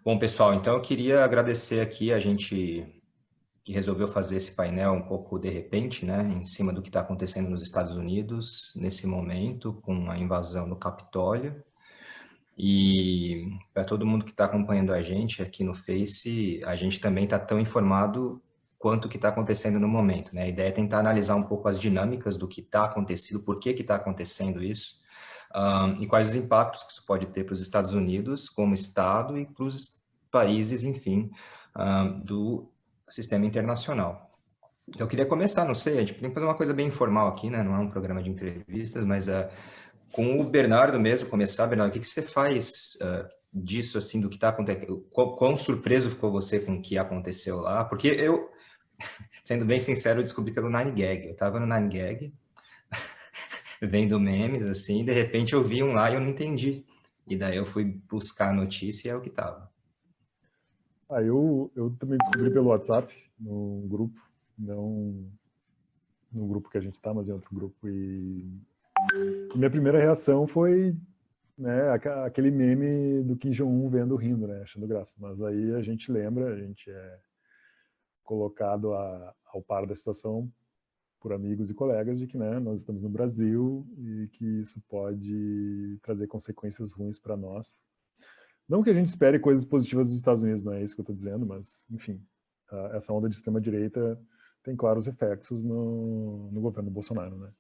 Bom, pessoal, então eu queria agradecer aqui a gente que resolveu fazer esse painel um pouco de repente, né, em cima do que está acontecendo nos Estados Unidos nesse momento, com a invasão do Capitólio. E para todo mundo que está acompanhando a gente aqui no Face, a gente também está tão informado quanto o que está acontecendo no momento, né? A ideia é tentar analisar um pouco as dinâmicas do que está acontecendo, por que está acontecendo isso, e quais os impactos que isso pode ter para os Estados Unidos como Estado e para os países, enfim, do sistema internacional. Eu queria começar, não sei, a gente podia fazer uma coisa bem informal aqui, né? Não é um programa de entrevistas, mas com o Bernardo mesmo, começar, Bernardo, o que você faz disso, assim, do que está acontecendo? Quão surpreso ficou você com o que aconteceu lá? Porque eu, sendo bem sincero, eu descobri pelo 9gag. Eu estava no 9gag, vendo memes, assim, e de repente eu vi um lá e eu não entendi. E daí eu fui buscar a notícia e é o que estava. Eu também descobri pelo WhatsApp, no grupo, não no grupo que a gente está, mas em outro grupo. E minha primeira reação foi, né, aquele meme do Kim Jong-un vendo rindo, né, achando graça. Mas aí a gente lembra, a gente é colocado ao par da situação por amigos e colegas de que, né, nós estamos no Brasil e que isso pode trazer consequências ruins para nós. Não que a gente espere coisas positivas dos Estados Unidos, não é isso que eu estou dizendo, mas, enfim, essa onda de extrema-direita tem claros reflexos no governo Bolsonaro, né?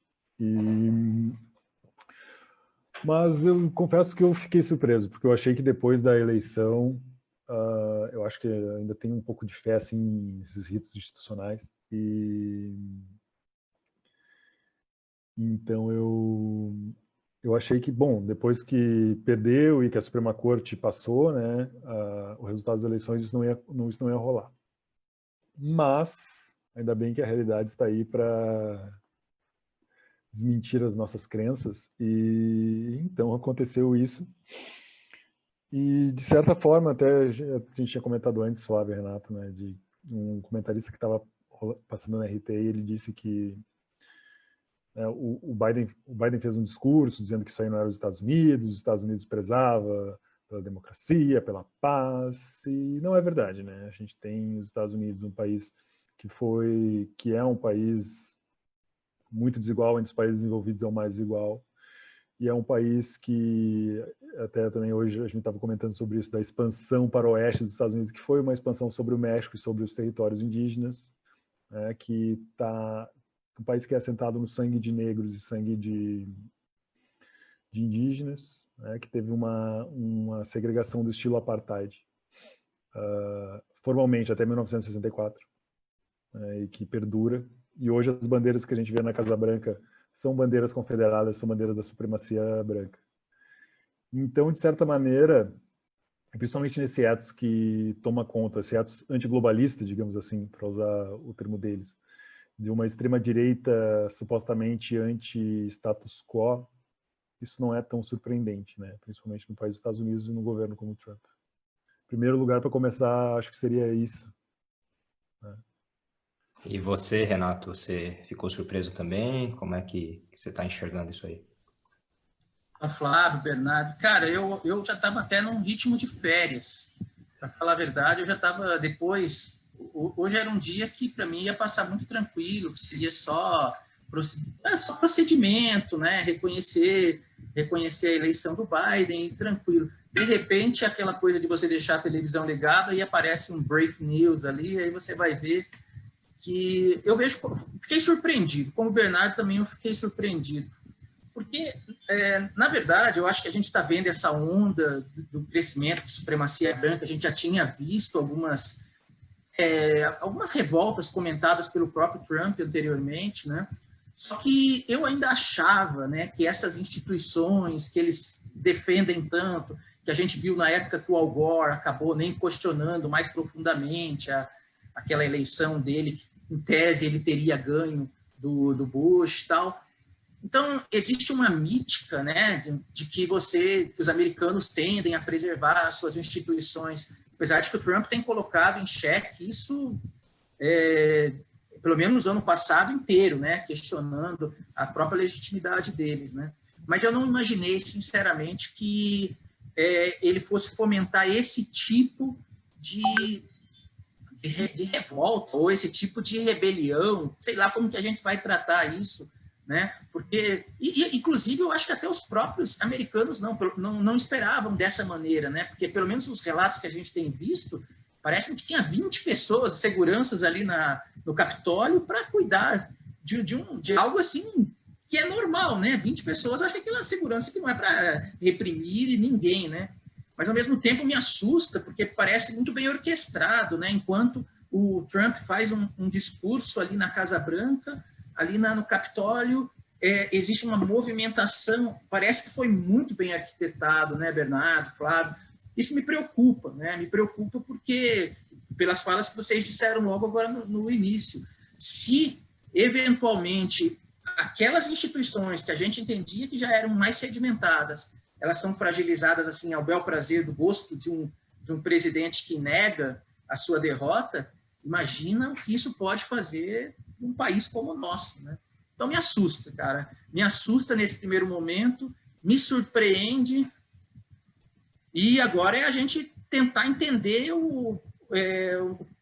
Mas eu confesso que eu fiquei surpreso, porque eu achei que depois da eleição, eu acho que ainda tem um pouco de fé, assim, nesses ritos institucionais, e então eu achei que, bom, depois que perdeu e que a Suprema Corte passou, né, o resultado das eleições, isso não ia rolar. Mas, ainda bem que a realidade está aí para desmentir as nossas crenças, e então aconteceu isso. E, de certa forma, até a gente tinha comentado antes, Flávio e Renato, né, de um comentarista que estava passando na RT, ele disse que o Biden fez um discurso dizendo que isso aí não era os Estados Unidos prezava pela democracia, pela paz, e não é verdade, né? A gente tem os Estados Unidos, um país que é um país muito desigual, entre os países desenvolvidos é o mais desigual, e é um país que, até também hoje a gente estava comentando sobre isso, da expansão para o oeste dos Estados Unidos, que foi uma expansão sobre o México e sobre os territórios indígenas, que está um país que é assentado no sangue de negros e sangue de indígenas, que teve uma segregação do estilo apartheid, formalmente até 1964, e que perdura. E hoje as bandeiras que a gente vê na Casa Branca são bandeiras confederadas, são bandeiras da supremacia branca. Então, de certa maneira, principalmente nesse ethos que toma conta, esse ethos antiglobalista, digamos assim, para usar o termo deles, de uma extrema-direita supostamente anti-status quo, isso não é tão surpreendente, né? Principalmente no país dos Estados Unidos e no governo como o Trump. Primeiro lugar para começar, acho que seria isso, né? E você, Renato, você ficou surpreso também? Como é que você está enxergando isso aí? Flávio, Bernardo, cara, eu já estava até num ritmo de férias. Para falar a verdade, eu já estava depois. Hoje era um dia que para mim ia passar muito tranquilo, que seria só procedimento, né? Reconhecer a eleição do Biden, tranquilo. De repente, aquela coisa de você deixar a televisão ligada e aparece um break news ali, aí você vai ver que fiquei surpreendido. Como o Bernardo também eu fiquei surpreendido. Porque, na verdade, eu acho que a gente está vendo essa onda do crescimento da supremacia branca. A gente já tinha visto algumas revoltas comentadas pelo próprio Trump anteriormente, né? Só que eu ainda achava, né, que essas instituições que eles defendem tanto, que a gente viu na época que o Al Gore acabou nem questionando mais profundamente aquela eleição dele, que em tese ele teria ganho do Bush e tal. Então, existe uma mítica, né, de que os americanos tendem a preservar as suas instituições, apesar de que o Trump tem colocado em xeque isso, pelo menos no ano passado inteiro, né, questionando a própria legitimidade deles, né. Mas eu não imaginei, sinceramente, que ele fosse fomentar esse tipo de revolta ou esse tipo de rebelião, sei lá como que a gente vai tratar isso, né? Porque, inclusive, eu acho que até os próprios americanos não esperavam dessa maneira, né? Porque, pelo menos os relatos que a gente tem visto, parece que tinha 20 pessoas, seguranças ali no Capitólio para cuidar de algo assim que é normal, né? 20 pessoas, eu acho que aquela segurança que não é para reprimir ninguém, né? Mas, ao mesmo tempo, me assusta, porque parece muito bem orquestrado, né? Enquanto o Trump faz um discurso ali na Casa Branca, ali no Capitólio, existe uma movimentação, parece que foi muito bem arquitetado, né, Bernardo, Flávio? Isso me preocupa, né? Me preocupa porque, pelas falas que vocês disseram logo agora no início, se, eventualmente, aquelas instituições que a gente entendia que já eram mais sedimentadas, elas são fragilizadas assim ao bel prazer do gosto de um presidente que nega a sua derrota, imagina o que isso pode fazer num país como o nosso, né? Então me assusta, cara. Me assusta nesse primeiro momento, me surpreende, e agora é a gente tentar entender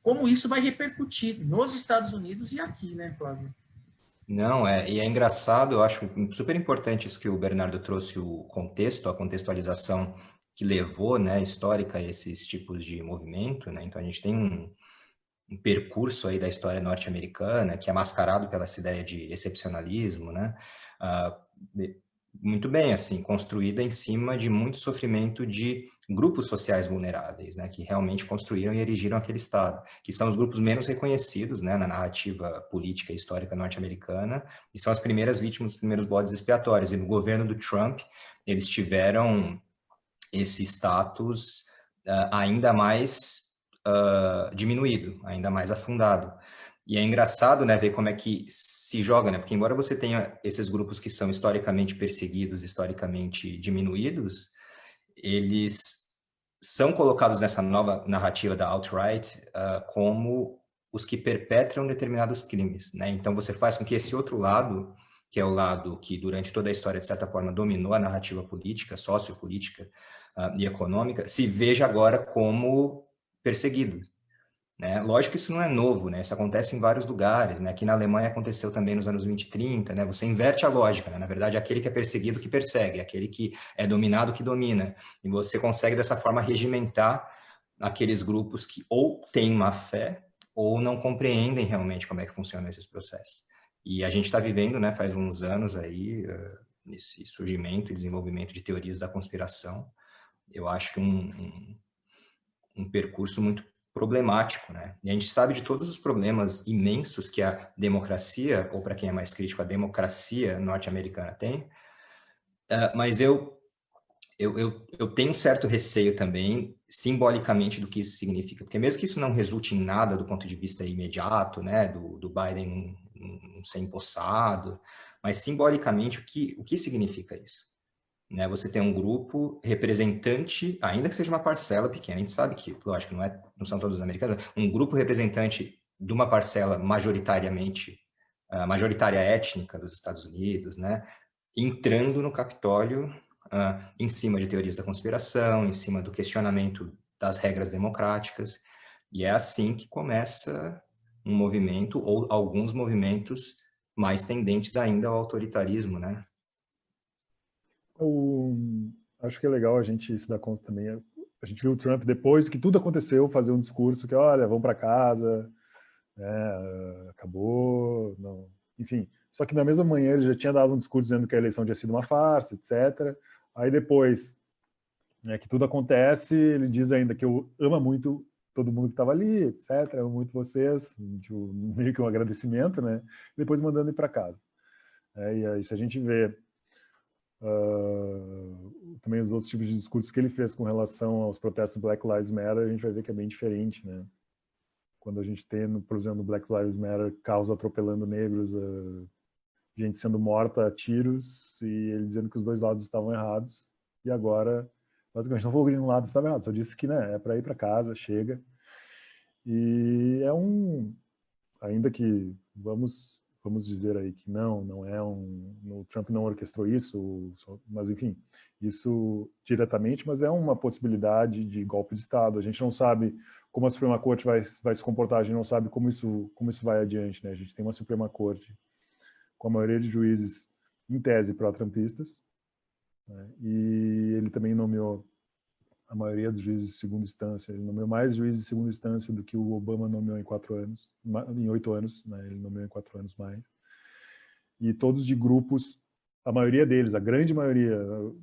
como isso vai repercutir nos Estados Unidos e aqui, né, Flávio? Não, e é engraçado, eu acho super importante isso que o Bernardo trouxe, o contexto, a contextualização que levou, né, histórica a esses tipos de movimento, né? Então a gente tem um percurso aí da história norte-americana que é mascarado pela essa ideia de excepcionalismo, né? Ah, muito bem, assim, construída em cima de muito sofrimento de grupos sociais vulneráveis, né, que realmente construíram e erigiram aquele Estado, que são os grupos menos reconhecidos, né, na narrativa política e histórica norte-americana, e são as primeiras vítimas, os primeiros bodes expiatórios. E no governo do Trump, eles tiveram esse status ainda mais diminuído, ainda mais afundado. E é engraçado, né, ver como é que se joga, né? Porque embora você tenha esses grupos que são historicamente perseguidos, historicamente diminuídos, eles são colocados nessa nova narrativa da alt-right como os que perpetram determinados crimes, né? Então você faz com que esse outro lado, que é o lado que durante toda a história, de certa forma, dominou a narrativa política, sociopolítica e econômica, se veja agora como perseguido, né? Lógico que isso não é novo, né? Isso acontece em vários lugares, né? Aqui na Alemanha aconteceu também nos anos 20 e 30, né? Você inverte a lógica, né? Na verdade, é aquele que é perseguido que persegue, é aquele que é dominado que domina. E você consegue, dessa forma, regimentar aqueles grupos que ou têm má fé ou não compreendem realmente como é que funcionam esses processos. E a gente está vivendo, né, faz uns anos aí, nesse surgimento e desenvolvimento de teorias da conspiração. Eu acho que um percurso muito problemático, né? E a gente sabe de todos os problemas imensos que a democracia, ou para quem é mais crítico, a democracia norte-americana tem, mas eu tenho um certo receio também, simbolicamente, do que isso significa, porque mesmo que isso não resulte em nada do ponto de vista imediato, né, do Biden não ser empossado, mas simbolicamente, o que significa isso? Né, você tem um grupo representante, ainda que seja uma parcela pequena, a gente sabe que, lógico, não são todos os americanos, um grupo representante de uma parcela majoritária étnica dos Estados Unidos, né, entrando no Capitólio em cima de teorias da conspiração, em cima do questionamento das regras democráticas, e é assim que começa um movimento, ou alguns movimentos mais tendentes ainda ao autoritarismo, né? Acho que é legal a gente se dar conta também. A gente viu o Trump, depois que tudo aconteceu, fazer um discurso que, olha, vamos para casa, né, acabou, não. Enfim. Só que na mesma manhã ele já tinha dado um discurso dizendo que a eleição tinha sido uma farsa, etc. Aí depois, né, que tudo acontece, ele diz ainda que eu amo muito todo mundo que estava ali, etc. Amo muito vocês, meio que um agradecimento, né? Depois mandando ir para casa. E aí, se a gente vê também os outros tipos de discursos que ele fez com relação aos protestos do Black Lives Matter, a gente vai ver que é bem diferente, né? Quando a gente tem, por exemplo, no Black Lives Matter, caos atropelando negros, gente sendo morta a tiros, e ele dizendo que os dois lados estavam errados, e agora, basicamente, não falou que nenhum lado estava errado, só disse que, né, é para ir para casa, chega. E ainda que vamos vamos dizer aí que não é o Trump não orquestrou isso, mas enfim, isso diretamente, mas é uma possibilidade de golpe de Estado. A gente não sabe como a Suprema Corte vai se comportar, a gente não sabe como isso vai adiante, né? A gente tem uma Suprema Corte com a maioria de juízes, em tese, pró-trumpistas, né? E ele também nomeou a maioria dos juízes de segunda instância. Ele nomeou mais juízes de segunda instância do que o Obama nomeou em 8 anos, né? Ele nomeou em 4 anos mais. E todos de grupos, a maioria deles, a grande maioria,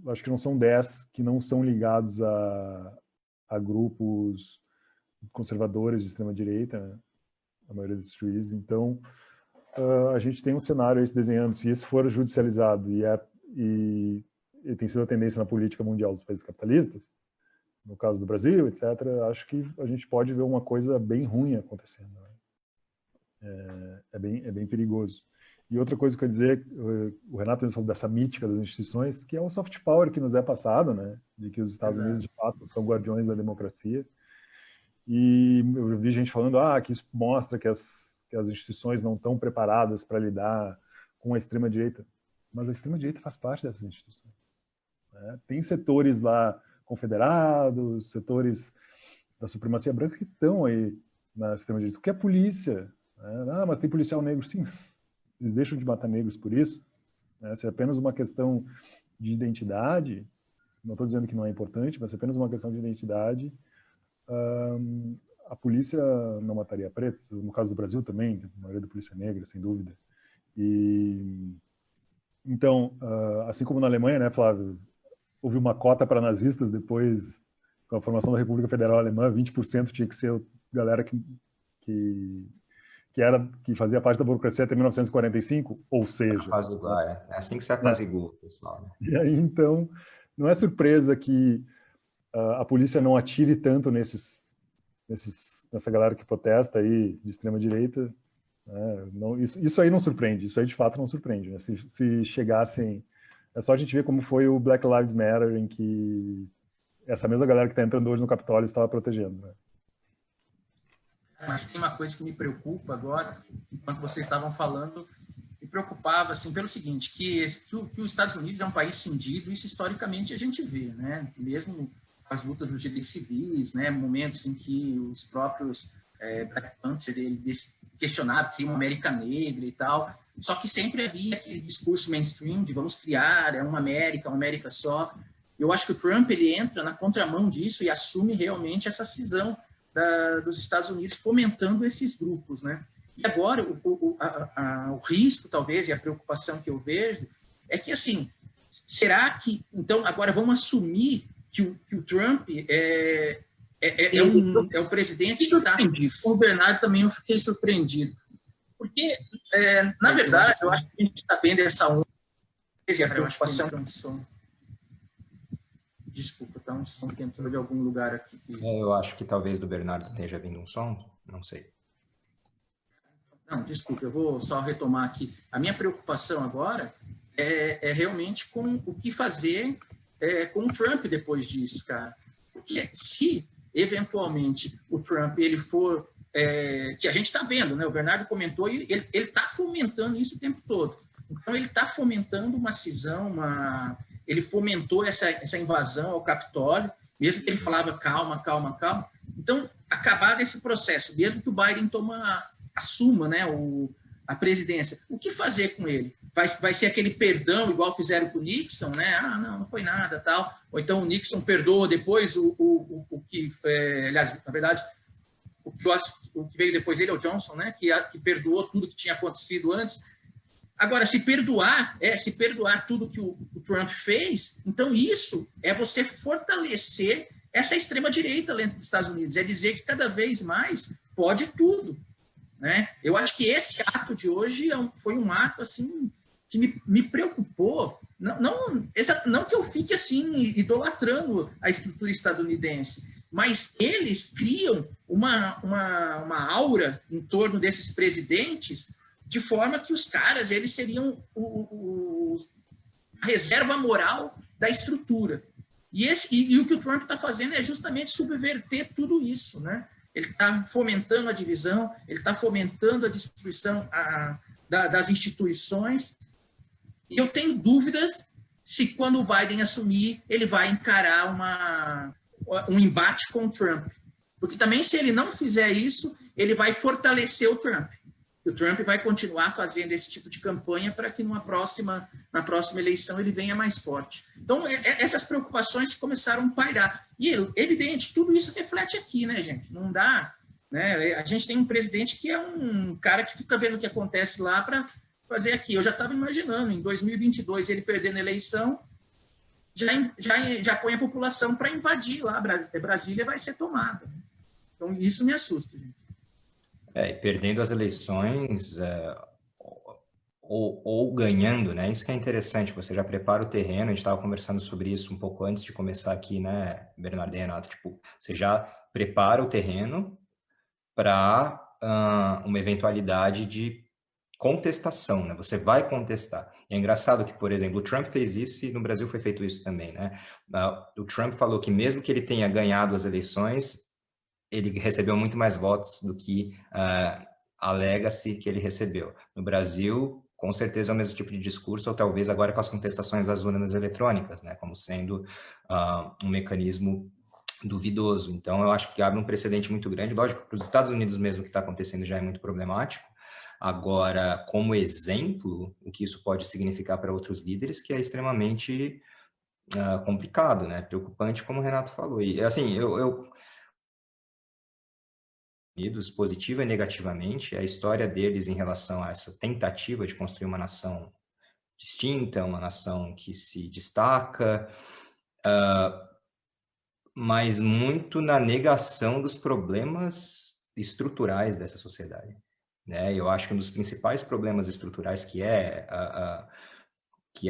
acho que não são 10, que não são ligados a grupos conservadores de extrema-direita, né? A maioria desses juízes. Então, a gente tem um cenário aí se desenhando. Se isso for judicializado e tem sido a tendência na política mundial dos países capitalistas, no caso do Brasil, etc., acho que a gente pode ver uma coisa bem ruim acontecendo, né? É bem perigoso. E outra coisa que eu ia dizer, o Renato falou dessa mítica das instituições, que é o soft power que nos é passado, né? De que os Estados Unidos, de fato, são guardiões da democracia. E eu vi gente falando que isso mostra que as instituições não estão preparadas para lidar com a extrema-direita. Mas a extrema-direita faz parte dessas instituições, né? Tem setores lá confederados, setores da supremacia branca que estão aí na extrema-direita. O que é polícia? Mas tem policial negro, sim. Eles deixam de matar negros por isso, né? Se é apenas uma questão de identidade, não estou dizendo que não é importante, mas se é apenas uma questão de identidade, a polícia não mataria pretos. No caso do Brasil também, a maioria da polícia é negra, sem dúvida. E então, assim como na Alemanha, né, Flávio, houve uma cota para nazistas depois, com a formação da República Federal Alemã, 20% tinha que ser galera que fazia parte da burocracia até 1945, ou seja... Apaziguar, é assim que se apazigua, pessoal, né? E aí, então, não é surpresa que a polícia não atire tanto nessa galera que protesta aí de extrema-direita, né? Isso aí não surpreende, isso aí de fato não surpreende, né? Se chegassem... É só a gente ver como foi o Black Lives Matter, em que essa mesma galera que está entrando hoje no Capitólio estava protegendo, né? Mas tem uma coisa que me preocupa agora, enquanto vocês estavam falando, me preocupava assim, pelo seguinte, que os Estados Unidos é um país cindido, isso historicamente a gente vê, né? Mesmo as lutas dos direitos civis, né? Momentos em que os próprios Black Panthers eles questionaram que uma América negra e tal, só que sempre havia aquele discurso mainstream de vamos criar uma América só. Eu acho que o Trump ele entra na contramão disso e assume realmente essa cisão dos Estados Unidos, fomentando esses grupos, né? E agora o risco, talvez, e a preocupação que eu vejo é que, assim, será que, então, agora vamos assumir que o Trump é o presidente que está... O Bernardo também eu fiquei surpreendido. Porque, na verdade, eu acho que a gente está vendo essa onda, e a preocupação... Desculpa, tá um som que entrou de algum lugar aqui. Eu acho que talvez do Bernardo esteja vindo um som, não sei. Não, desculpa, eu vou só retomar aqui. A minha preocupação agora é realmente com o que fazer com o Trump depois disso, cara. Porque se, eventualmente, o Trump ele for... que a gente está vendo, né? O Bernardo comentou, e ele está fomentando isso o tempo todo. Então, ele está fomentando uma cisão, ele fomentou essa invasão ao Capitólio, mesmo que ele falava calma. Então, acabar desse processo, mesmo que o Biden assuma, né, a presidência, o que fazer com ele? Vai ser aquele perdão igual fizeram com o Nixon, né? Não foi nada, tal. Ou então o Nixon perdoa depois o que, aliás, na verdade, o que veio depois dele é o Johnson, né? Que perdoou tudo que tinha acontecido antes. Agora, se perdoar tudo que o Trump fez, então isso é você fortalecer essa extrema-direita dentro dos Estados Unidos, é dizer que cada vez mais pode tudo, né? Eu acho que esse ato de hoje foi um ato assim que me preocupou, não que eu fique assim idolatrando a estrutura estadunidense, mas eles criam uma aura em torno desses presidentes de forma que os caras eles seriam a reserva moral da estrutura. E o que o Trump está fazendo é justamente subverter tudo isso, né? Ele está fomentando a divisão, ele está fomentando a destruição, das instituições. E eu tenho dúvidas se, quando o Biden assumir, ele vai encarar um embate com o Trump. Porque também, se ele não fizer isso, ele vai fortalecer o Trump. O Trump vai continuar fazendo esse tipo de campanha para que na próxima eleição ele venha mais forte. Então, essas preocupações que começaram a pairar. E, evidente, tudo isso reflete aqui, né, gente? Não dá... Né? A gente tem um presidente que é um cara que fica vendo o que acontece lá para fazer aqui. Eu já estava imaginando, em 2022, ele perdendo a eleição, já põe a população para invadir lá. Brasília vai ser tomada. Então, isso me assusta, gente. E perdendo as eleições, ou ganhando, né? Isso que é interessante, você já prepara o terreno, a gente estava conversando sobre isso um pouco antes de começar aqui, né, Bernardo e Renato? Tipo, você já prepara o terreno para uma eventualidade de contestação, né? Você vai contestar. E é engraçado que, por exemplo, o Trump fez isso e no Brasil foi feito isso também, né? O Trump falou que mesmo que ele tenha ganhado as eleições, ele recebeu muito mais votos do que alega-se que ele recebeu. No Brasil, com certeza é o mesmo tipo de discurso, ou talvez agora com as contestações das urnas eletrônicas, né? Como sendo um mecanismo duvidoso. Então, eu acho que abre um precedente muito grande. Lógico, para os Estados Unidos mesmo, o que está acontecendo já é muito problemático. Agora, como exemplo, o que isso pode significar para outros líderes, que é extremamente complicado, né? Preocupante, como o Renato falou. E, assim, Unidos, positiva e negativamente, a história deles em relação a essa tentativa de construir uma nação distinta, uma nação que se destaca, mas muito na negação dos problemas estruturais dessa sociedade, né? Eu acho que um dos principais problemas estruturais que é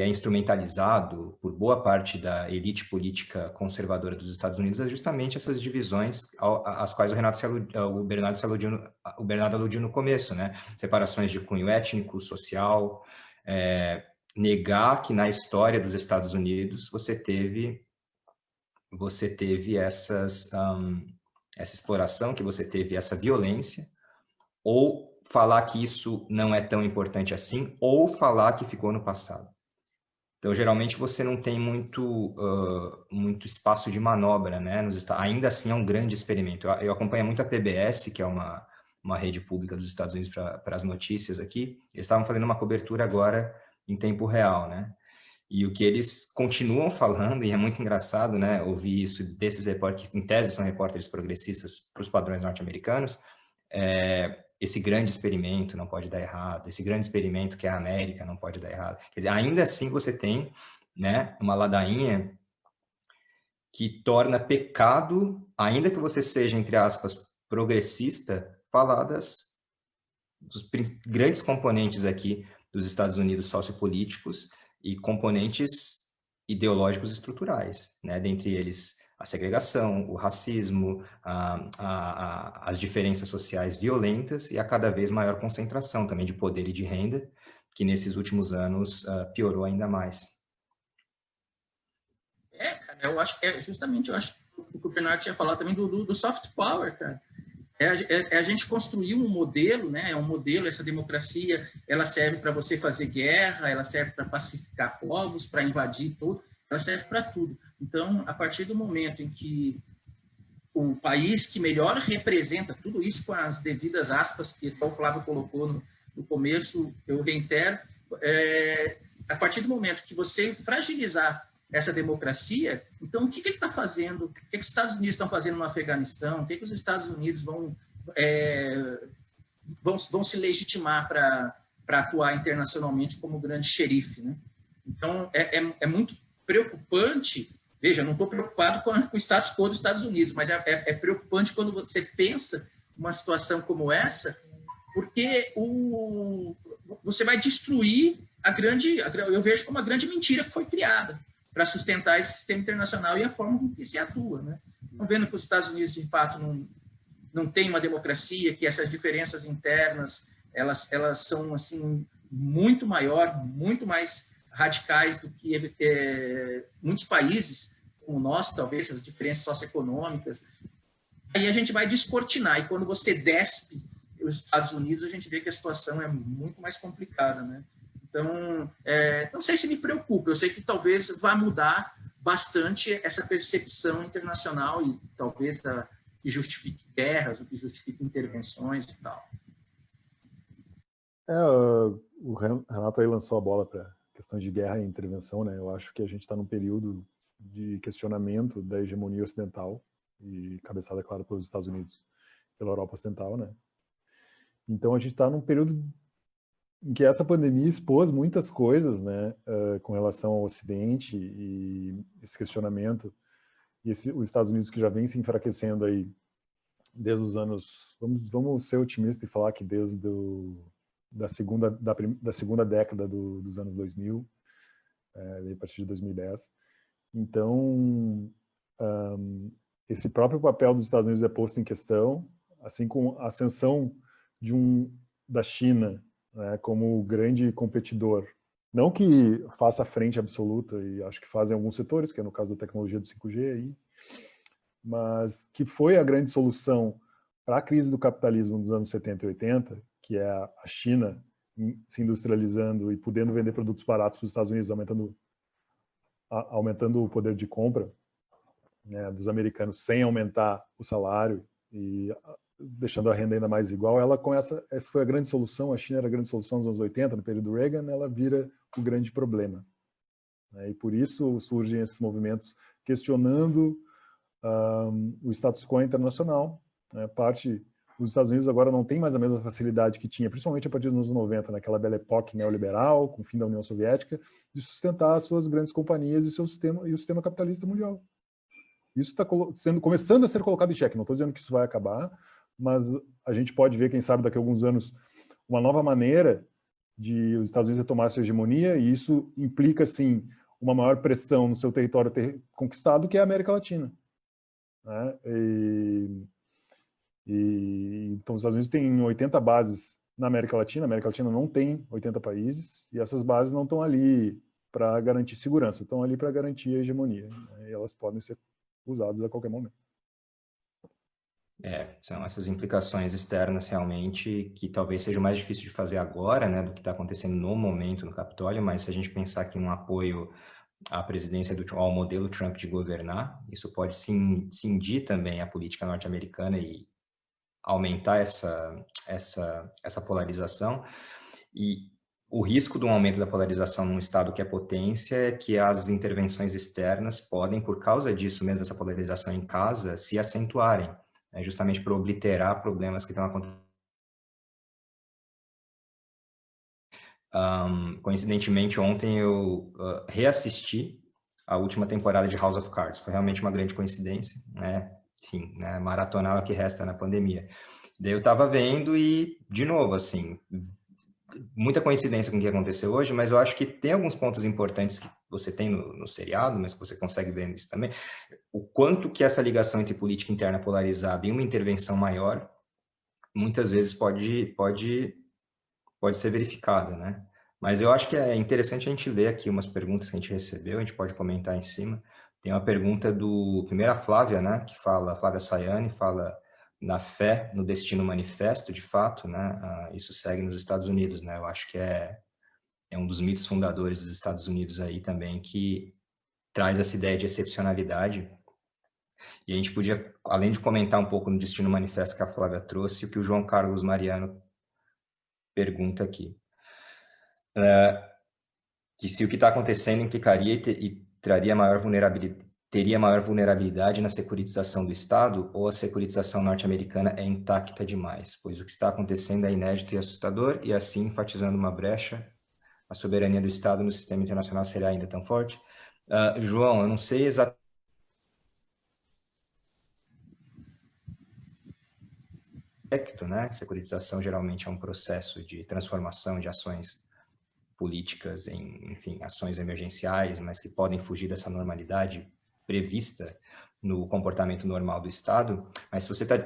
instrumentalizado por boa parte da elite política conservadora dos Estados Unidos é justamente essas divisões às quais o Bernardo aludiu no começo, né? Separações de cunho étnico, social, negar que na história dos Estados Unidos você teve essa exploração, que você teve essa violência, ou falar que isso não é tão importante assim, ou falar que ficou no passado. Então, geralmente, você não tem muito espaço de manobra, né? Ainda assim, é um grande experimento. Eu acompanho muito a PBS, que é uma rede pública dos Estados Unidos para as notícias aqui. Eles estavam fazendo uma cobertura agora em tempo real, né? E o que eles continuam falando, e é muito engraçado, né, ouvir isso desses repórteres, que em tese são repórteres progressistas para os padrões norte-americanos, esse grande experimento não pode dar errado, esse grande experimento que é a América não pode dar errado. Quer dizer, ainda assim você tem, né, uma ladainha que torna pecado, ainda que você seja, entre aspas, progressista, falar dos grandes componentes aqui dos Estados Unidos sociopolíticos, e componentes ideológicos estruturais, né? Dentre eles a segregação, o racismo, as diferenças sociais violentas e a cada vez maior concentração também de poder e de renda, que nesses últimos anos piorou ainda mais. Cara, eu acho que eu acho que o Bernardo tinha falado também do soft power, cara. A gente construiu um modelo, né? É um modelo, essa democracia, ela serve para você fazer guerra, ela serve para pacificar povos, para invadir tudo, ela serve para tudo. Então, a partir do momento em que o país que melhor representa tudo isso, com as devidas aspas que o Flávio colocou no começo, eu reitero, a partir do momento que você fragilizar essa democracia, então o que ele está fazendo? O que os Estados Unidos estão fazendo no Afeganistão? O que os Estados Unidos vão se legitimar para atuar internacionalmente como grande xerife, né? Então, é muito preocupante. Veja, não estou preocupado com o status quo dos Estados Unidos, mas é preocupante quando você pensa uma situação como essa, porque você vai destruir eu vejo como a grande mentira que foi criada para sustentar esse sistema internacional e a forma com que se atua, né? Estão vendo que os Estados Unidos, de fato, não tem uma democracia, que essas diferenças internas elas são assim muito mais radicais do que muitos países, como o nosso, talvez, as diferenças socioeconômicas. Aí a gente vai descortinar, e quando você despe os Estados Unidos, a gente vê que a situação é muito mais complicada, né? Então, não sei se me preocupa, eu sei que talvez vá mudar bastante essa percepção internacional e talvez que justifique guerras, o que justifique intervenções e tal. O Renato aí lançou a bola para questão de guerra e intervenção, né? Eu acho que a gente está num período de questionamento da hegemonia ocidental e cabeçada, claro, pelos Estados Unidos, pela Europa Ocidental, né? Então a gente está num período em que essa pandemia expôs muitas coisas, né, com relação ao Ocidente e esse questionamento e os Estados Unidos que já vem se enfraquecendo aí desde os anos, vamos ser otimistas e falar que desde da segunda década dos anos 2000, a partir de 2010. Então, esse próprio papel dos Estados Unidos é posto em questão, assim como a ascensão da China, né, como grande competidor. Não que faça frente absoluta, e acho que fazem alguns setores, que é no caso da tecnologia do 5G, aí, mas que foi a grande solução para a crise do capitalismo dos anos 70 e 80, que é a China se industrializando e podendo vender produtos baratos para os Estados Unidos, aumentando o poder de compra, né, dos americanos sem aumentar o salário e deixando a renda ainda mais igual. Essa foi a grande solução. A China era a grande solução nos anos 80, no período Reagan, ela vira o grande problema, né, e por isso surgem esses movimentos questionando o status quo internacional, né. Os Estados Unidos agora não tem mais a mesma facilidade que tinha, principalmente a partir dos anos 90, naquela belle époque neoliberal, com o fim da União Soviética, de sustentar as suas grandes companhias e o sistema capitalista mundial. Isso está começando a ser colocado em xeque. Não estou dizendo que isso vai acabar, mas a gente pode ver, quem sabe, daqui a alguns anos, uma nova maneira de os Estados Unidos retomar sua hegemonia, e isso implica, sim, uma maior pressão no seu território conquistado, que é a América Latina, né? Então, os Estados Unidos têm 80 bases na América Latina. A América Latina não tem 80 países, e essas bases não estão ali para garantir segurança, estão ali para garantir a hegemonia, né? E elas podem ser usadas a qualquer momento. São essas implicações externas realmente que talvez seja mais difícil de fazer agora, né, do que está acontecendo no momento no Capitólio, mas se a gente pensar que um apoio à presidência ao modelo Trump de governar, isso pode cindir também a política norte-americana e aumentar essa polarização. E o risco de um aumento da polarização num estado que é potência é que as intervenções externas podem, por causa disso mesmo, essa polarização em casa, se acentuarem, né, justamente para obliterar problemas que estão acontecendo. Coincidentemente, ontem eu reassisti a última temporada de House of Cards. Foi realmente uma grande coincidência, né? Enfim, né, maratonar o que resta na pandemia. Daí eu estava vendo e, de novo, assim, muita coincidência com o que aconteceu hoje, mas eu acho que tem alguns pontos importantes que você tem no seriado, mas que você consegue ver nisso também. O quanto que essa ligação entre política interna polarizada e uma intervenção maior, muitas vezes pode ser verificada, né? Mas eu acho que é interessante a gente ler aqui umas perguntas que a gente recebeu, a gente pode comentar em cima. Tem uma pergunta primeiro a Flávia, né, que fala, Flávia Sayane, fala na fé, no destino manifesto, de fato, né, isso segue nos Estados Unidos, né, eu acho que é um dos mitos fundadores dos Estados Unidos aí também, que traz essa ideia de excepcionalidade. E a gente podia, além de comentar um pouco no destino manifesto que a Flávia trouxe, o que o João Carlos Mariano pergunta aqui. Que se o que está acontecendo implicaria e teria maior vulnerabilidade na securitização do Estado, ou a securitização norte-americana é intacta demais, pois o que está acontecendo é inédito e assustador, e assim, enfatizando uma brecha, a soberania do Estado no sistema internacional será ainda tão forte? João, eu não sei exatamente, né? Securitização geralmente é um processo de transformação de ações políticas em, enfim, ações emergenciais, mas que podem fugir dessa normalidade prevista no comportamento normal do Estado. Mas se você está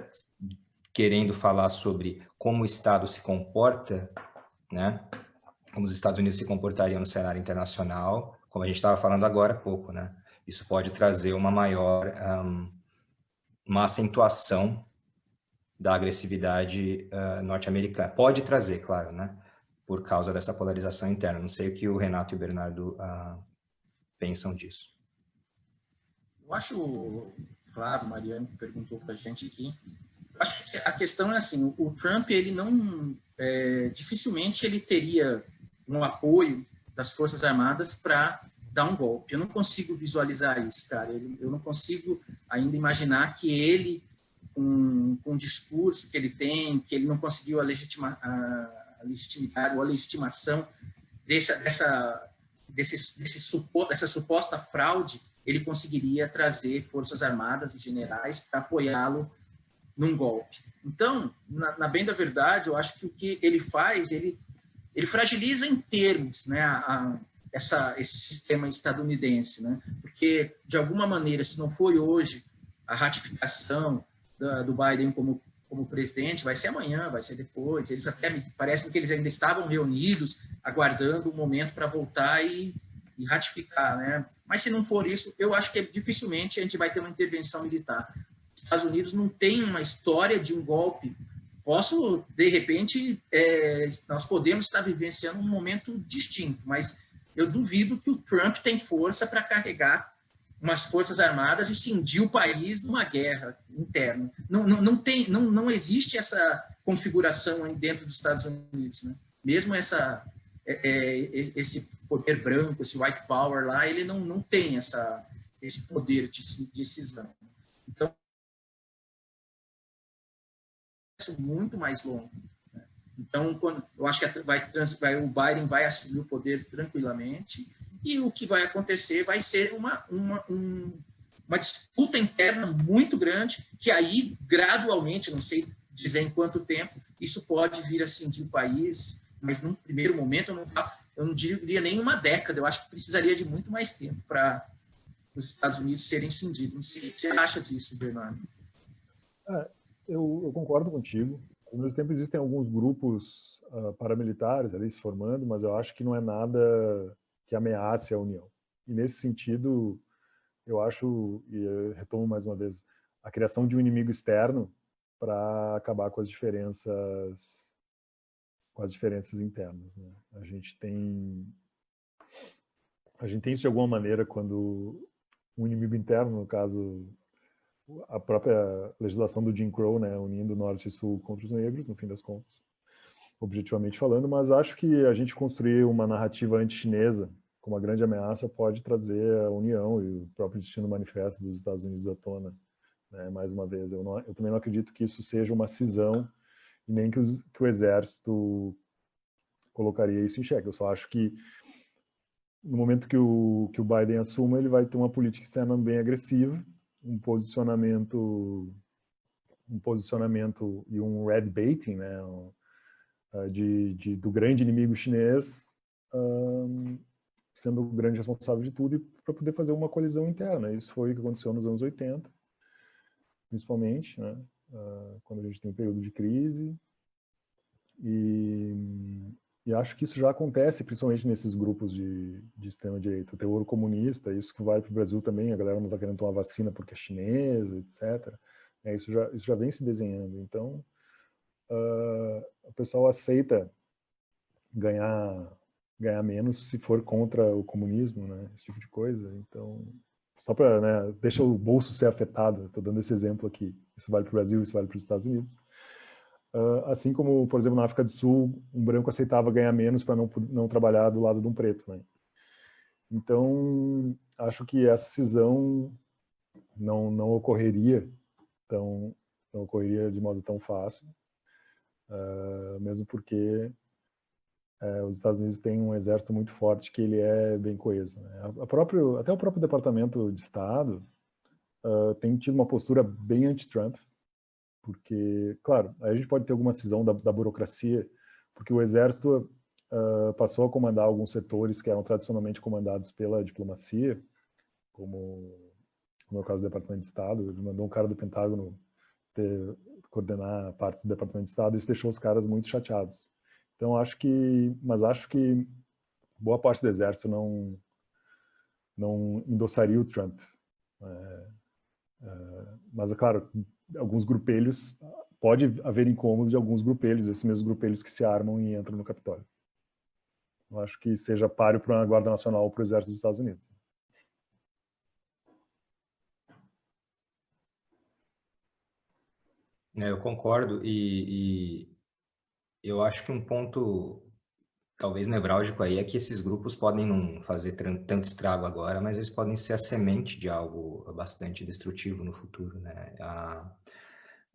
querendo falar sobre como o Estado se comporta, né, como os Estados Unidos se comportariam no cenário internacional, como a gente estava falando agora há pouco, né, isso pode trazer uma maior, uma acentuação da agressividade norte-americana. Pode trazer, claro, né? Por causa dessa polarização interna. Não sei o que o Renato e o Bernardo pensam disso. Eu acho, Flávio, Mariano perguntou para a gente aqui, eu acho que a questão é assim, o Trump, ele não, dificilmente ele teria um apoio das Forças Armadas para dar um golpe. Eu não consigo visualizar isso, cara. Eu não consigo ainda imaginar que ele, com o discurso que ele tem, que ele não conseguiu a legitimidade ou a legitimação dessa suposta fraude, ele conseguiria trazer Forças Armadas e generais para apoiá-lo num golpe. Então, na bem da verdade, eu acho que o que ele faz, ele fragiliza em termos, né, esse sistema estadunidense, né? Porque, de alguma maneira, se não foi hoje a ratificação do Biden como presidente, vai ser amanhã, vai ser depois. Eles até me parecem que eles ainda estavam reunidos, aguardando o momento para voltar e ratificar, né? Mas se não for isso, eu acho que dificilmente a gente vai ter uma intervenção militar. Os Estados Unidos não tem uma história de um golpe. De repente, nós podemos estar vivenciando um momento distinto, mas eu duvido que o Trump tem força para carregar umas forças armadas e cindir o país numa guerra interna. Não existe essa configuração aí dentro dos Estados Unidos, né? Mesmo esse poder branco, esse white power lá, ele não tem esse poder de decisão. Então, é muito mais longo. Né? Então, eu acho que o Biden vai assumir o poder tranquilamente e o que vai acontecer vai ser uma disputa interna muito grande, que aí, gradualmente, não sei dizer em quanto tempo, isso pode vir a cindir o país, mas num primeiro momento eu não diria nem uma década, eu acho que precisaria de muito mais tempo para os Estados Unidos serem cindidos. Não sei o que você acha disso, Bernardo? Eu concordo contigo. Ao mesmo tempo, existem alguns grupos paramilitares ali se formando, mas eu acho que não é nada que ameace a União. E nesse sentido, eu acho, e eu retomo mais uma vez, a criação de um inimigo externo para acabar com as diferenças internas, né? A gente tem isso de alguma maneira quando um inimigo interno, no caso a própria legislação do Jim Crow, né, unindo Norte e Sul contra os negros, no fim das contas, objetivamente falando, mas acho que a gente construir uma narrativa anti-chinesa como uma grande ameaça pode trazer a união e o próprio destino manifesto dos Estados Unidos à tona, né, mais uma vez. Eu também não acredito que isso seja uma cisão e nem que o Exército colocaria isso em xeque. Eu só acho que no momento que o Biden assuma, ele vai ter uma política externa bem agressiva, um posicionamento e um red baiting, né, do grande inimigo chinês sendo o grande responsável de tudo e para poder fazer uma colisão interna. Isso foi o que aconteceu nos anos 80, principalmente, né, quando a gente tem um período de crise. E acho que isso já acontece, principalmente nesses grupos de extrema-direita. O terror comunista, isso que vai para o Brasil também, a galera não está querendo tomar vacina porque é chinesa, etc. Isso já vem se desenhando. Então, o pessoal aceita ganhar menos se for contra o comunismo, né? Esse tipo de coisa. Então, só para, né, deixa o bolso ser afetado. Estou dando esse exemplo aqui. Isso vale para o Brasil, isso vale para os Estados Unidos. Assim como, por exemplo, na África do Sul, um branco aceitava ganhar menos para não trabalhar do lado de um preto, né? Então, acho que essa cisão não ocorreria de modo tão fácil, mesmo porque os Estados Unidos têm um exército muito forte que ele é bem coeso, né? Até o próprio Departamento de Estado tem tido uma postura bem anti-Trump, porque, claro, aí a gente pode ter alguma cisão da burocracia, porque o Exército passou a comandar alguns setores que eram tradicionalmente comandados pela diplomacia, como é o caso do Departamento de Estado. Ele mandou um cara do Pentágono coordenar partes do Departamento de Estado e isso deixou os caras muito chateados. Então, acho que boa parte do Exército não endossaria o Trump. Mas, é claro, alguns grupelhos pode haver incômodos de alguns grupelhos, esses mesmos grupelhos que se armam e entram no Capitólio. Eu acho que seja páreo para uma Guarda Nacional ou para o Exército dos Estados Unidos. Eu concordo e eu acho que um ponto talvez nevrálgico aí é que esses grupos podem não fazer tanto estrago agora, mas eles podem ser a semente de algo bastante destrutivo no futuro, né?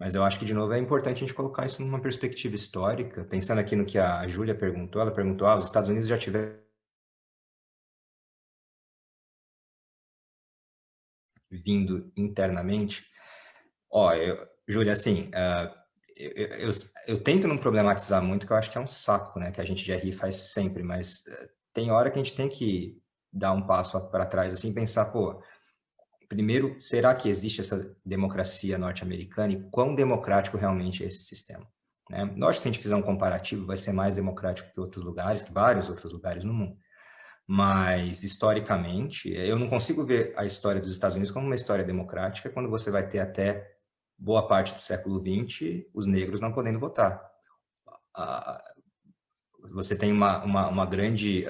Mas eu acho que, de novo, é importante a gente colocar isso numa perspectiva histórica, pensando aqui no que a Júlia perguntou, ela perguntou, os Estados Unidos já tiveram vindo internamente. Júlia, assim, eu tento não problematizar muito, que eu acho que é um saco, né? Que a gente de RI faz sempre, mas tem hora que a gente tem que dar um passo para trás, assim, pensar, pô, primeiro, será que existe essa democracia norte-americana e quão democrático realmente é esse sistema? Né? Lógico, se a gente fizer um comparativo, vai ser mais democrático que outros lugares, que vários outros lugares no mundo. Mas, historicamente, eu não consigo ver a história dos Estados Unidos como uma história democrática quando você vai ter até boa parte do século XX os negros não podendo votar. Você tem uma grande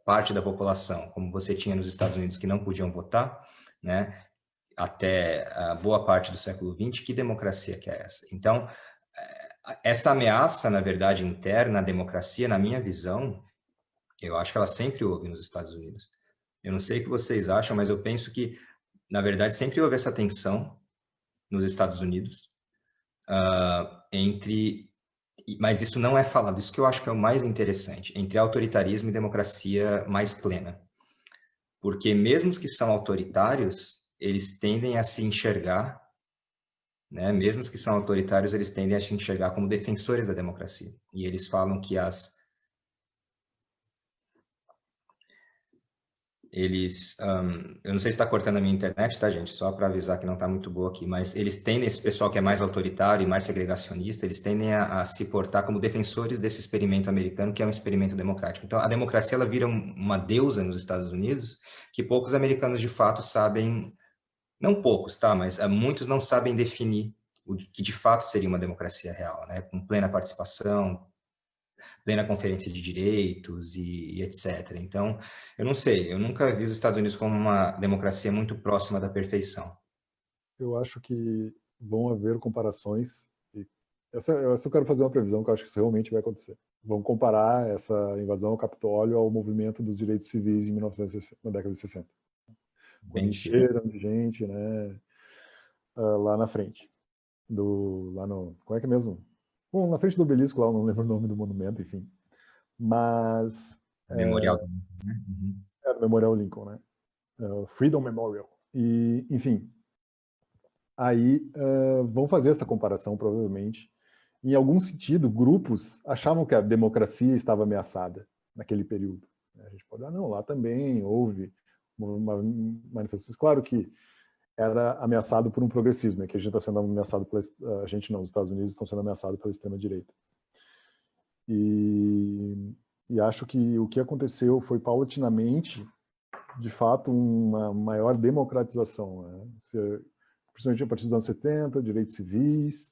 parte da população, como você tinha nos Estados Unidos, que não podiam votar, né? Até boa parte do século XX, que democracia que é essa? Então, essa ameaça, na verdade, interna à democracia, na minha visão, eu acho que ela sempre houve nos Estados Unidos. Eu não sei o que vocês acham, mas eu penso que, na verdade, sempre houve essa tensão nos Estados Unidos mas isso não é falado, isso que eu acho que é o mais interessante, entre autoritarismo e democracia mais plena. Porque mesmo os que são autoritários, eles tendem a se enxergar, né? Mesmo os que são autoritários, eles tendem a se enxergar como defensores da democracia. E eles falam que eu não sei se está cortando a minha internet, tá, gente? Só para avisar que não está muito boa aqui, mas eles tendem, esse pessoal que é mais autoritário e mais segregacionista, eles tendem a se portar como defensores desse experimento americano, que é um experimento democrático. Então, a democracia, ela vira uma deusa nos Estados Unidos, que poucos americanos, de fato, sabem, não poucos, tá? Mas muitos não sabem definir o que, de fato, seria uma democracia real, né? Com plena participação, plena conferência de direitos e etc. Então, eu não sei, eu nunca vi os Estados Unidos como uma democracia muito próxima da perfeição. Eu acho que vão haver comparações. E essa eu quero fazer uma previsão que eu acho que isso realmente vai acontecer. Vão comparar essa invasão ao Capitólio ao movimento dos direitos civis em 1960, na década de 60. Quando encheram de gente, né, lá na frente. Lá no, como é que é mesmo? Bom, na frente do obelisco lá, eu não lembro o nome do monumento, enfim. Mas... Memorial. Era o Memorial Lincoln, né? Freedom Memorial. E, enfim, aí vão fazer essa comparação, provavelmente. Em algum sentido, grupos achavam que a democracia estava ameaçada naquele período. A gente pode não, lá também houve uma manifestação. Claro que era ameaçado por um progressismo, que a gente está sendo ameaçado a gente não, os Estados Unidos estão sendo ameaçados pela extrema-direita. E acho que o que aconteceu foi paulatinamente, de fato, uma maior democratização, né? Principalmente a partir dos anos 70, direitos civis.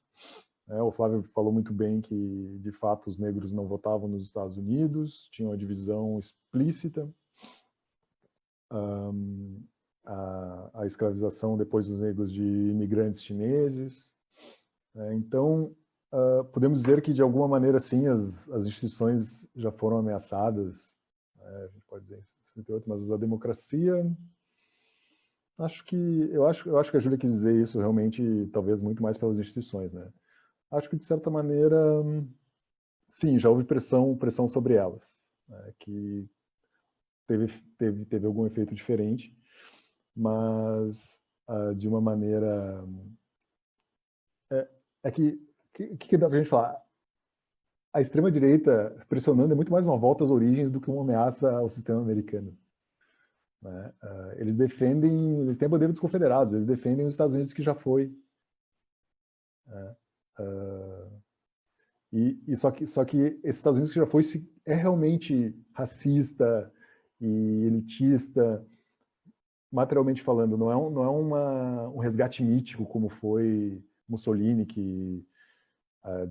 O Flávio falou muito bem que, de fato, os negros não votavam nos Estados Unidos, tinha uma divisão explícita. A escravização depois dos negros de imigrantes chineses. Então, podemos dizer que, de alguma maneira, sim, as instituições já foram ameaçadas, a gente pode dizer em 68, mas a democracia... Eu acho que a Júlia quis dizer isso realmente, talvez muito mais pelas instituições, né? Acho que, de certa maneira, sim, já houve pressão sobre elas, né, que teve algum efeito diferente, mas de uma maneira... que dá pra gente falar? A extrema-direita pressionando é muito mais uma volta às origens do que uma ameaça ao sistema americano. Né? Eles têm a bandeira dos confederados, eles defendem os Estados Unidos que já foi. Só que esses Estados Unidos que já foi é realmente racista e elitista, materialmente falando, não é um resgate mítico como foi Mussolini, que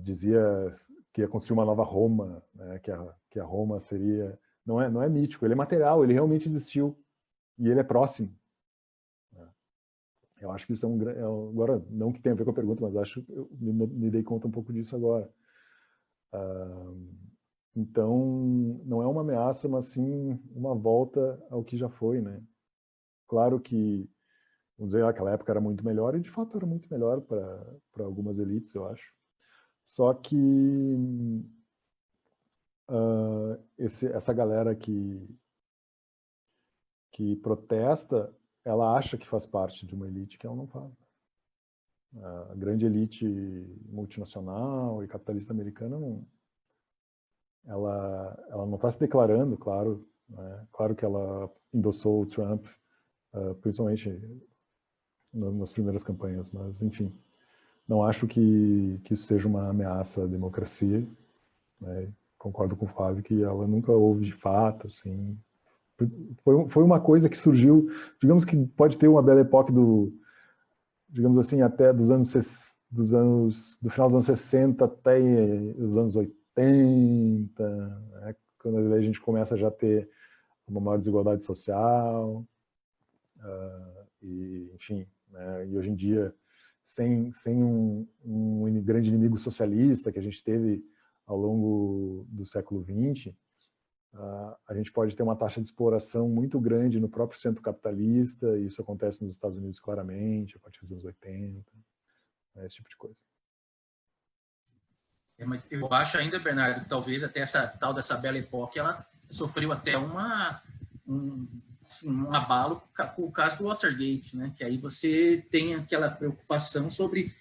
dizia que ia construir uma nova Roma, né, que a Roma seria... Não é mítico, ele é material, ele realmente existiu. E ele é próximo. Eu acho que isso agora, não que tenha a ver com a pergunta, mas acho que eu me dei conta um pouco disso agora. Então, não é uma ameaça, mas sim uma volta ao que já foi, né? Claro que, vamos dizer, aquela época era muito melhor, e de fato era muito melhor para algumas elites, eu acho. Só que essa galera que protesta, ela acha que faz parte de uma elite que ela não faz. A grande elite multinacional e capitalista americana ela não está se declarando, claro, né? Claro que ela endossou o Trump, principalmente nas primeiras campanhas, mas enfim, não acho que isso seja uma ameaça à democracia, né? Concordo com o Flávio que ela nunca houve de fato, assim. Foi uma coisa que surgiu, digamos que pode ter uma bela época digamos assim, até do final dos anos 60 até os anos 80, né, quando a gente começa já a ter uma maior desigualdade social, e, enfim, né, e hoje em dia, sem um grande inimigo socialista que a gente teve ao longo do século XX, a gente pode ter uma taxa de exploração muito grande no próprio centro capitalista, e isso acontece nos Estados Unidos claramente, a partir dos anos 80, esse tipo de coisa. Mas eu acho ainda, Bernardo, que talvez até essa tal dessa Belle Époque, ela sofreu até um abalo com o caso do Watergate, né? Que aí você tem aquela preocupação sobre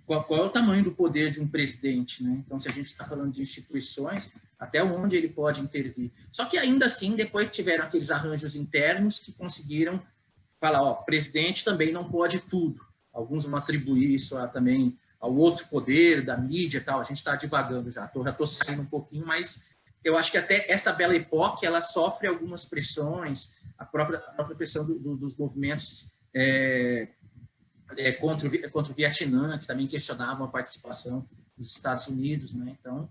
qual é o tamanho do poder de um presidente, né? Então, se a gente está falando de instituições, até onde ele pode intervir. Só que ainda assim, depois tiveram aqueles arranjos internos que conseguiram falar, ó, presidente também não pode tudo. Alguns vão atribuir isso também ao outro poder da mídia e tal. A gente está divagando já estou saindo um pouquinho, mas eu acho que até essa Belle Époque, ela sofre algumas pressões, a própria pressão dos movimentos contra o Vietnã, que também questionavam a participação dos Estados Unidos, né? Então,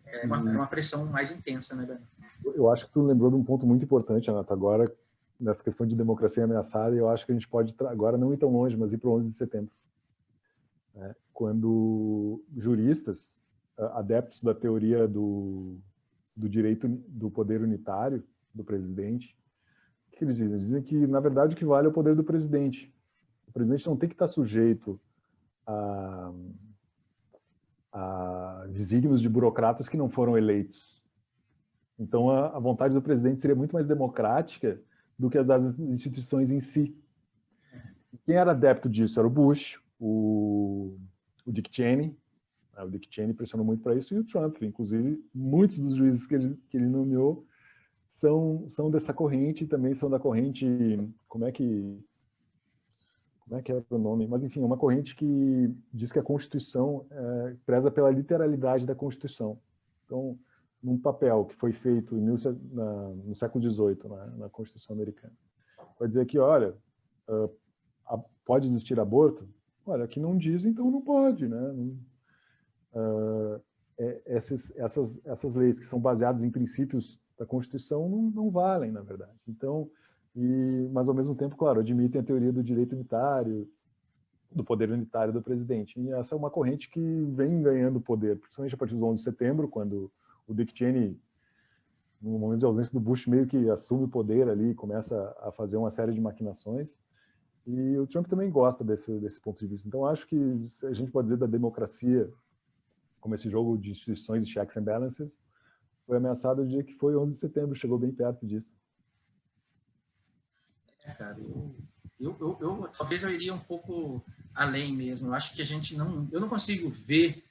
é uma pressão mais intensa, né, Bernardo? Eu acho que tu lembrou de um ponto muito importante, Anata, agora, nessa questão de democracia ameaçada, e eu acho que a gente pode, agora, não ir tão longe, mas ir para o 11 de setembro. Né? Quando juristas, adeptos da teoria do direito do poder unitário do presidente, o que eles dizem? Eles dizem que, na verdade, o que vale é o poder do presidente. O presidente não tem que estar sujeito a desígnios de burocratas que não foram eleitos. Então, a vontade do presidente seria muito mais democrática do que a das instituições em si. Quem era adepto disso era o Bush, o Dick Cheney. O Dick Cheney pressionou muito para isso, e o Trump. Inclusive, muitos dos juízes que ele nomeou são dessa corrente, e também são da corrente... Como é que era o nome? Mas, enfim, é uma corrente que diz que a Constituição preza pela literalidade da Constituição. Então, num papel que foi feito no século XVIII, na Constituição americana, vai dizer que, olha, pode existir aborto? Olha, aqui não diz, então não pode, né? Essas leis que são baseadas em princípios da Constituição não valem, na verdade. Então, mas, ao mesmo tempo, claro, admitem a teoria do direito unitário, do poder unitário do presidente. E essa é uma corrente que vem ganhando poder, principalmente a partir do 11 de setembro, quando o Dick Cheney, no momento de ausência do Bush, meio que assume o poder ali, começa a fazer uma série de maquinações. E o Trump também gosta desse ponto de vista. Então, acho que a gente pode dizer da democracia, como esse jogo de instituições de checks and balances, foi ameaçado no dia que foi 11 de setembro, chegou bem perto disso. Cara, talvez eu iria um pouco além mesmo. Eu acho que eu não consigo ver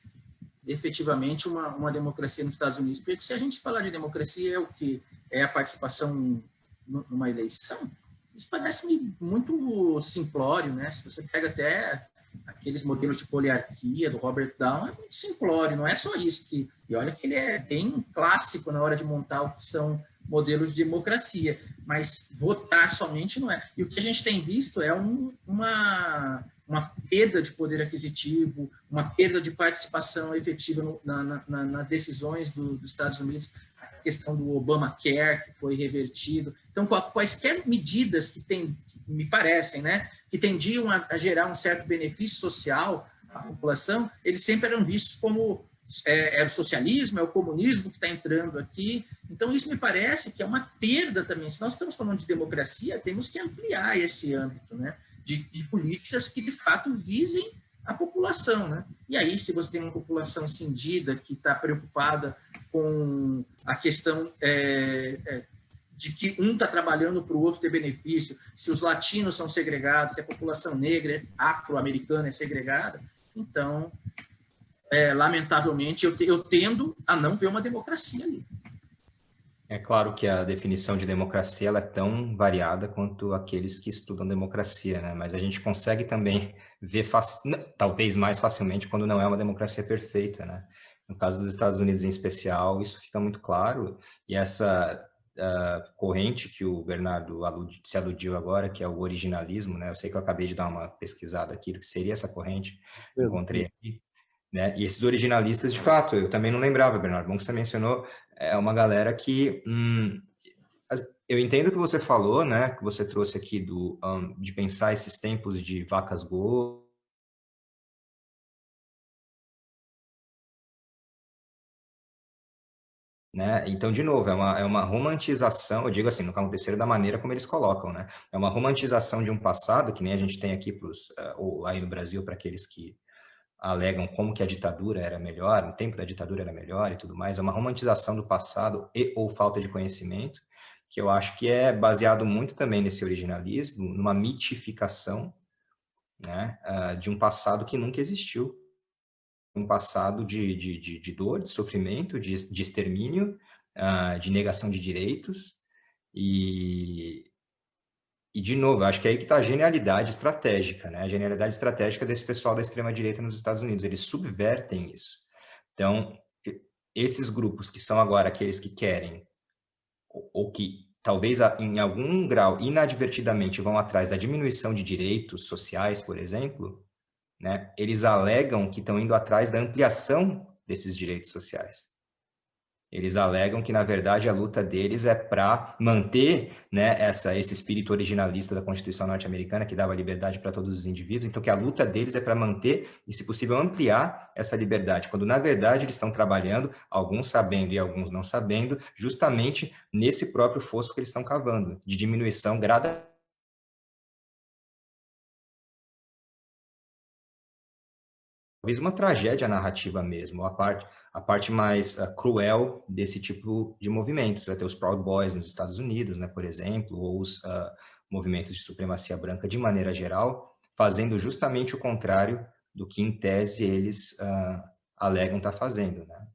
efetivamente uma democracia nos Estados Unidos, porque se a gente falar de democracia, é o que é a participação numa eleição. Isso parece-me muito simplório, né? Se você pega até aqueles modelos de poliarquia do Robert Down, é muito simplório, não é só isso. E olha que ele é bem clássico na hora de montar o que são modelos de democracia, mas votar somente não é. E o que a gente tem visto é uma perda de poder aquisitivo, uma perda de participação efetiva nas decisões dos Estados Unidos, a questão do Obamacare, que foi revertido. Então, quaisquer medidas que me parecem, né, que tendiam a gerar um certo benefício social à população, eles sempre eram vistos como é o socialismo, é o comunismo que está entrando aqui. Então, isso me parece que é uma perda também. Se nós estamos falando de democracia, temos que ampliar esse âmbito, né, de políticas que, de fato, visem a população, né? E aí, se você tem uma população cindida que está preocupada com a questão de que um está trabalhando para o outro ter benefício, se os latinos são segregados, se a população negra, afro-americana é segregada, então, lamentavelmente, eu tendo a não ver uma democracia ali. É claro que a definição de democracia ela é tão variada quanto aqueles que estudam democracia, né? Mas a gente consegue também ver, talvez mais facilmente, quando não é uma democracia perfeita, né? No caso dos Estados Unidos em especial, isso fica muito claro, e essa corrente que o Bernardo se aludiu agora, que é o originalismo, né? Eu sei que eu acabei de dar uma pesquisada aqui do que seria essa corrente, encontrei aqui. Né? E esses originalistas, de fato, eu também não lembrava, Bernardo, bom que você mencionou, é uma galera que... eu entendo o que você falou, né? Que você trouxe aqui de pensar esses tempos de vacas gordas, né? Então, de novo, é uma romantização, eu digo assim, no contexto da maneira como eles colocam, né? É uma romantização de um passado, que nem a gente tem aqui ou aí no Brasil, para aqueles que alegam como que a ditadura era melhor, no tempo da ditadura era melhor e tudo mais, é uma romantização do passado ou falta de conhecimento, que eu acho que é baseado muito também nesse originalismo, numa mitificação, né, de um passado que nunca existiu, um passado de dor, de sofrimento, de extermínio, de negação de direitos, e de novo, acho que é aí que está a genialidade estratégica, né? A genialidade estratégica desse pessoal da extrema-direita nos Estados Unidos. Eles subvertem isso. Então, esses grupos que são agora aqueles que querem, ou que talvez em algum grau, inadvertidamente, vão atrás da diminuição de direitos sociais, por exemplo, né? Eles alegam que estão indo atrás da ampliação desses direitos sociais. Eles alegam que, na verdade, a luta deles é para manter, né, esse espírito originalista da Constituição norte-americana, que dava liberdade para todos os indivíduos. Então, que a luta deles é para manter e, se possível, ampliar essa liberdade, quando, na verdade, eles estão trabalhando, alguns sabendo e alguns não sabendo, justamente nesse próprio fosso que eles estão cavando, de diminuição gradativa. Talvez uma tragédia narrativa mesmo, a parte mais cruel desse tipo de movimentos. Vai ter os Proud Boys nos Estados Unidos, né, por exemplo, ou os movimentos de supremacia branca de maneira geral, fazendo justamente o contrário do que, em tese, eles alegam estar fazendo, né?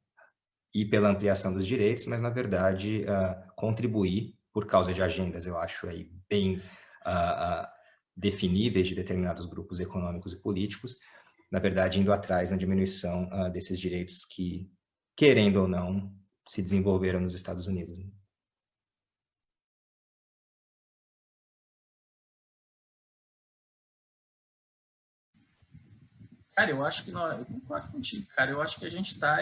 E pela ampliação dos direitos, mas, na verdade, contribuir por causa de agendas, eu acho, aí bem definíveis de determinados grupos econômicos e políticos, na verdade, indo atrás na diminuição desses direitos que, querendo ou não, se desenvolveram nos Estados Unidos. Cara, eu acho que eu concordo contigo, cara. Eu acho que a gente está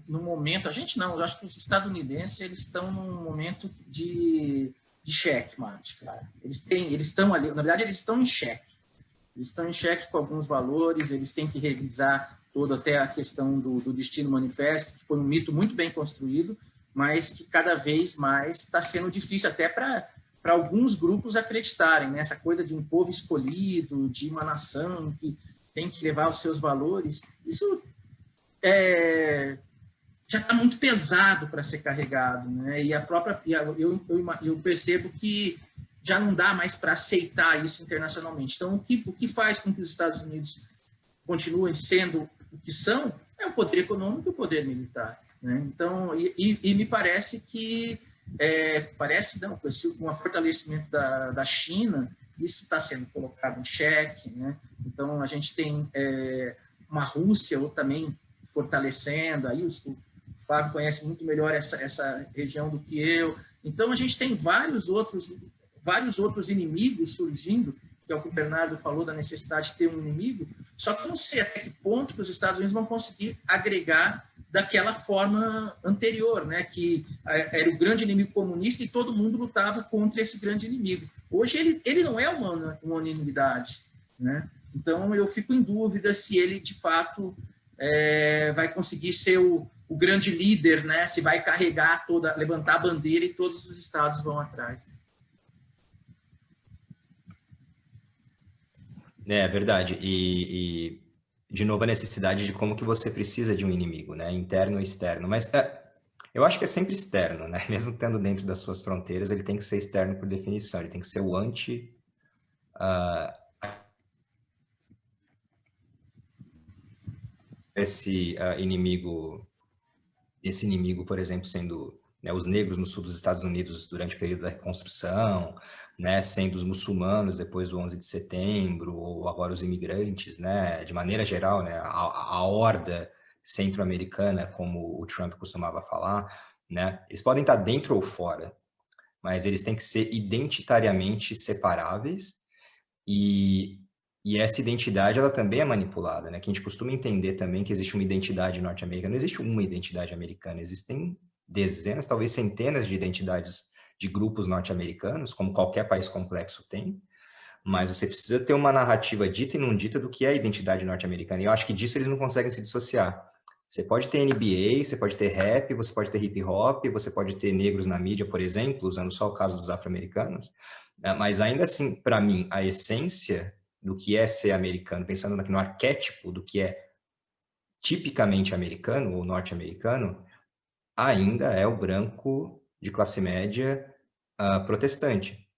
no momento, a gente não, eu acho que os estadunidenses eles estão num momento de checkmate, cara. Eles estão ali, na verdade, eles estão em xeque. Eles estão em xeque com alguns valores, eles têm que revisar toda até a questão do Destino Manifesto, que foi um mito muito bem construído, mas que cada vez mais está sendo difícil até para alguns grupos acreditarem, né? Essa coisa de um povo escolhido, de uma nação que tem que levar os seus valores. Isso já está muito pesado para ser carregado, né? E eu percebo que já não dá mais para aceitar isso internacionalmente. Então, o que faz com que os Estados Unidos continuem sendo o que são é o poder econômico e o poder militar, né? Então, e me parece que com o fortalecimento da China, isso está sendo colocado em xeque, né? Então, a gente tem uma Rússia também fortalecendo, aí o Fábio conhece muito melhor essa região do que eu. Então, a gente tem vários outros inimigos surgindo que é o que o Bernardo falou, da necessidade de ter um inimigo, só que eu não sei até que ponto que os Estados Unidos vão conseguir agregar daquela forma anterior, né, que era o grande inimigo comunista e todo mundo lutava contra esse grande inimigo. Hoje ele não é uma unanimidade, né? Então eu fico em dúvida se ele de fato vai conseguir ser o grande líder, né? Se vai carregar levantar a bandeira e todos os estados vão atrás. É verdade. E de novo, a necessidade de como que você precisa de um inimigo, né? Interno ou externo. Mas eu acho que é sempre externo, né? Mesmo estando dentro das suas fronteiras, ele tem que ser externo por definição. Ele tem que ser o anti... esse inimigo, por exemplo, sendo, né, os negros no sul dos Estados Unidos durante o período da reconstrução, né, sendo os muçulmanos depois do 11 de setembro, ou agora os imigrantes, né, de maneira geral, né, a horda centro-americana, como o Trump costumava falar, né, eles podem estar dentro ou fora, mas eles têm que ser identitariamente separáveis e essa identidade, ela também é manipulada, né? Que a gente costuma entender também que existe uma identidade norte-americana. Não existe uma identidade americana, existem dezenas, talvez centenas de identidades de grupos norte-americanos, como qualquer país complexo tem, mas você precisa ter uma narrativa dita e não dita do que é a identidade norte-americana. E eu acho que disso eles não conseguem se dissociar. Você pode ter NBA, você pode ter rap, você pode ter hip hop, você pode ter negros na mídia, por exemplo, usando só o caso dos afro-americanos, mas ainda assim, para mim, a essência do que é ser americano, pensando no arquétipo do que é tipicamente americano ou norte-americano, ainda é o branco de classe média protestante.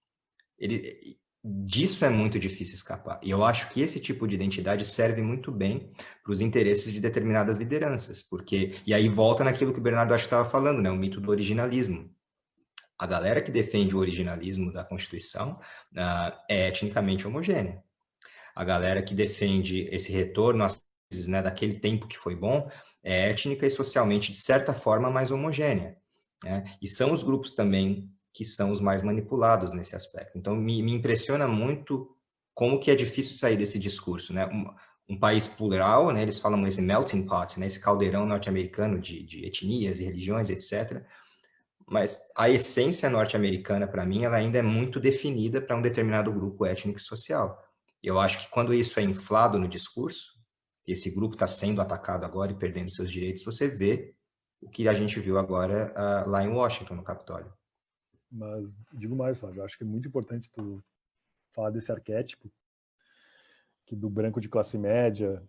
Disso é muito difícil escapar. E eu acho que esse tipo de identidade serve muito bem para os interesses de determinadas lideranças, porque... E aí volta naquilo que o Bernardo acho que estava falando, né? O mito do originalismo. A galera que defende o originalismo da Constituição é etnicamente homogênea. A galera que defende esse retorno às raízes, né, daquele tempo que foi bom é étnica e socialmente, de certa forma, mais homogênea, né? E são os grupos também que são os mais manipulados nesse aspecto. Então, me impressiona muito como que é difícil sair desse discurso, né? Um país plural, né? Eles falam esse melting pot, né? Esse caldeirão norte-americano de etnias e religiões, etc., mas a essência norte-americana, para mim, ela ainda é muito definida para um determinado grupo étnico e social. Eu acho que quando isso é inflado no discurso, esse grupo está sendo atacado agora e perdendo seus direitos, você vê o que a gente viu agora lá em Washington, no Capitólio. Mas digo mais, Flávio, eu acho que é muito importante tu falar desse arquétipo que do branco de classe média,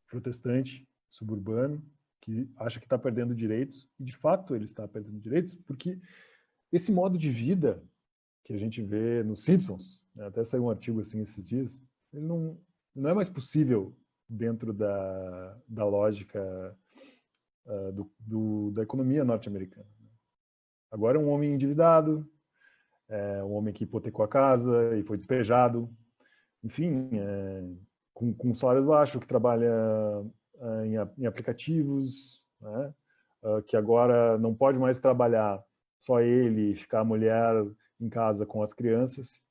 protestante, suburbano, que acha que está perdendo direitos, e de fato ele está perdendo direitos, porque esse modo de vida que a gente vê nos Simpsons, né, até saiu um artigo assim esses dias, ele não é mais possível dentro da lógica da economia norte-americana. Agora é um homem endividado, um homem que hipotecou a casa e foi despejado, enfim, com salário baixo, que trabalha em aplicativos, né? Que agora não pode mais trabalhar só ele, ficar a mulher em casa com as crianças.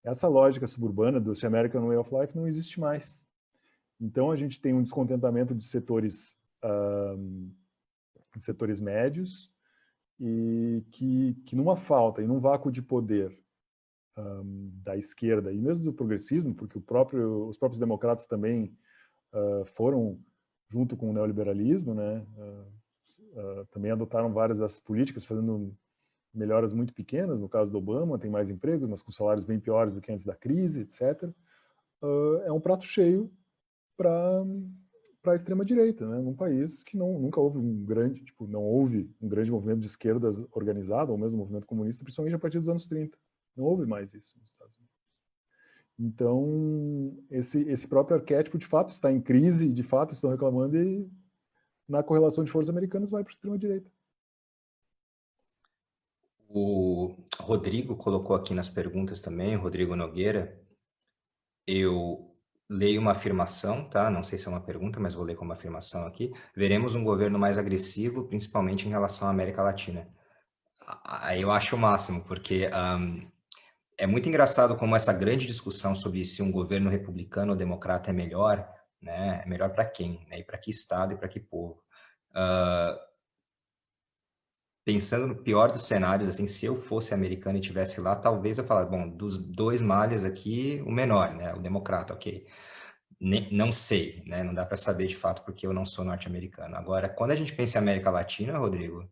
Essa lógica suburbana do American Way of Life não existe mais. Então a gente tem um descontentamento de setores médios e que numa falta e num vácuo de poder da esquerda e mesmo do progressismo, porque os próprios democratas também foram junto com o neoliberalismo, né? Também adotaram várias das políticas, fazendo melhoras muito pequenas. No caso do Obama, tem mais empregos, mas com salários bem piores do que antes da crise, etc. É um prato cheio para a extrema direita, né? Num país que nunca houve não houve um grande movimento de esquerdas organizado, ou mesmo movimento comunista, principalmente a partir dos anos 30. Não houve mais isso nos Estados Unidos. Então, esse próprio arquétipo, de fato, está em crise, de fato, estão reclamando, e na correlação de forças americanas vai para a extrema-direita. O Rodrigo colocou aqui nas perguntas também, o Rodrigo Nogueira, eu leio uma afirmação, tá? Não sei se é uma pergunta, mas vou ler como afirmação aqui. Veremos um governo mais agressivo, principalmente em relação à América Latina. Aí eu acho o máximo, porque é muito engraçado como essa grande discussão sobre se um governo republicano ou democrata é melhor, né? É melhor para quem, né? E para que estado e para que povo. Pensando no pior dos cenários, assim, se eu fosse americano e estivesse lá, talvez eu falasse, bom, dos dois males aqui, o menor, né? O democrata, ok. Não sei, né? Não dá para saber de fato porque eu não sou norte-americano. Agora, quando a gente pensa em América Latina, Rodrigo,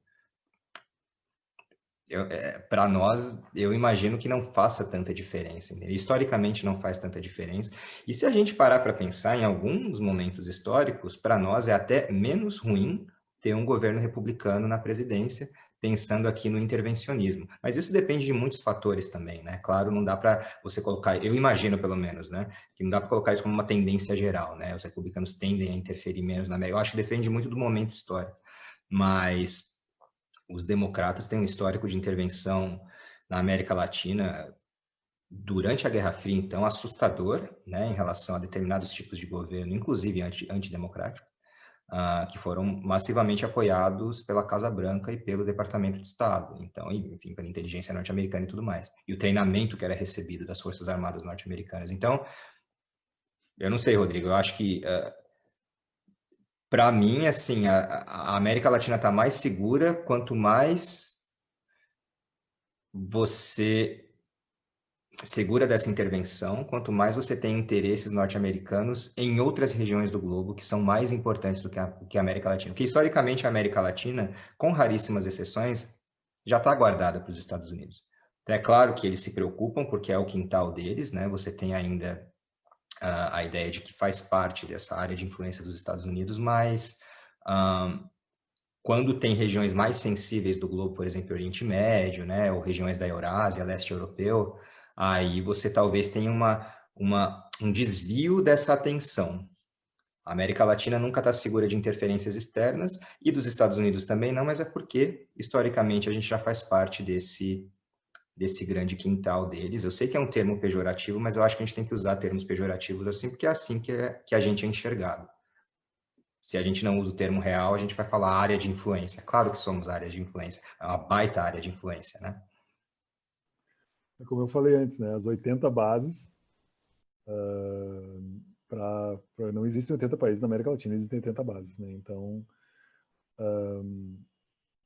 para nós, eu imagino que não faça tanta diferença. Entendeu? Historicamente, não faz tanta diferença. E se a gente parar para pensar em alguns momentos históricos, para nós é até menos ruim ter um governo republicano na presidência, pensando aqui no intervencionismo. Mas isso depende de muitos fatores também, né? Claro, não dá para você colocar, eu imagino pelo menos, né? Que não dá para colocar isso como uma tendência geral, né? Os republicanos tendem a interferir menos na América. Eu acho que depende muito do momento histórico. Mas os democratas têm um histórico de intervenção na América Latina durante a Guerra Fria, então, assustador, né, em relação a determinados tipos de governo, inclusive antidemocráticos, que foram massivamente apoiados pela Casa Branca e pelo Departamento de Estado, então, enfim, pela inteligência norte-americana e tudo mais, e o treinamento que era recebido das Forças Armadas norte-americanas. Então, eu não sei, Rodrigo, eu acho que para mim, assim, a América Latina está mais segura quanto mais você segura dessa intervenção, quanto mais você tem interesses norte-americanos em outras regiões do globo que são mais importantes do que a América Latina. Porque, historicamente, a América Latina, com raríssimas exceções, já está guardada para os Estados Unidos. Então, é claro que eles se preocupam, porque é o quintal deles, né? Você tem ainda a ideia de que faz parte dessa área de influência dos Estados Unidos, mas quando tem regiões mais sensíveis do globo, por exemplo, Oriente Médio, né, ou regiões da Eurásia, leste europeu, aí você talvez tenha um desvio dessa atenção. A América Latina nunca está segura de interferências externas, e dos Estados Unidos também não, mas é porque, historicamente, a gente já faz parte desse grande quintal deles. Eu sei que é um termo pejorativo, mas eu acho que a gente tem que usar termos pejorativos assim, porque é assim que a gente é enxergado. Se a gente não usa o termo real, a gente vai falar área de influência. Claro que somos área de influência, é uma baita área de influência, né? Como eu falei antes, né, as 80 bases, não existem 80 países na América Latina, existem 80 bases, né? Então,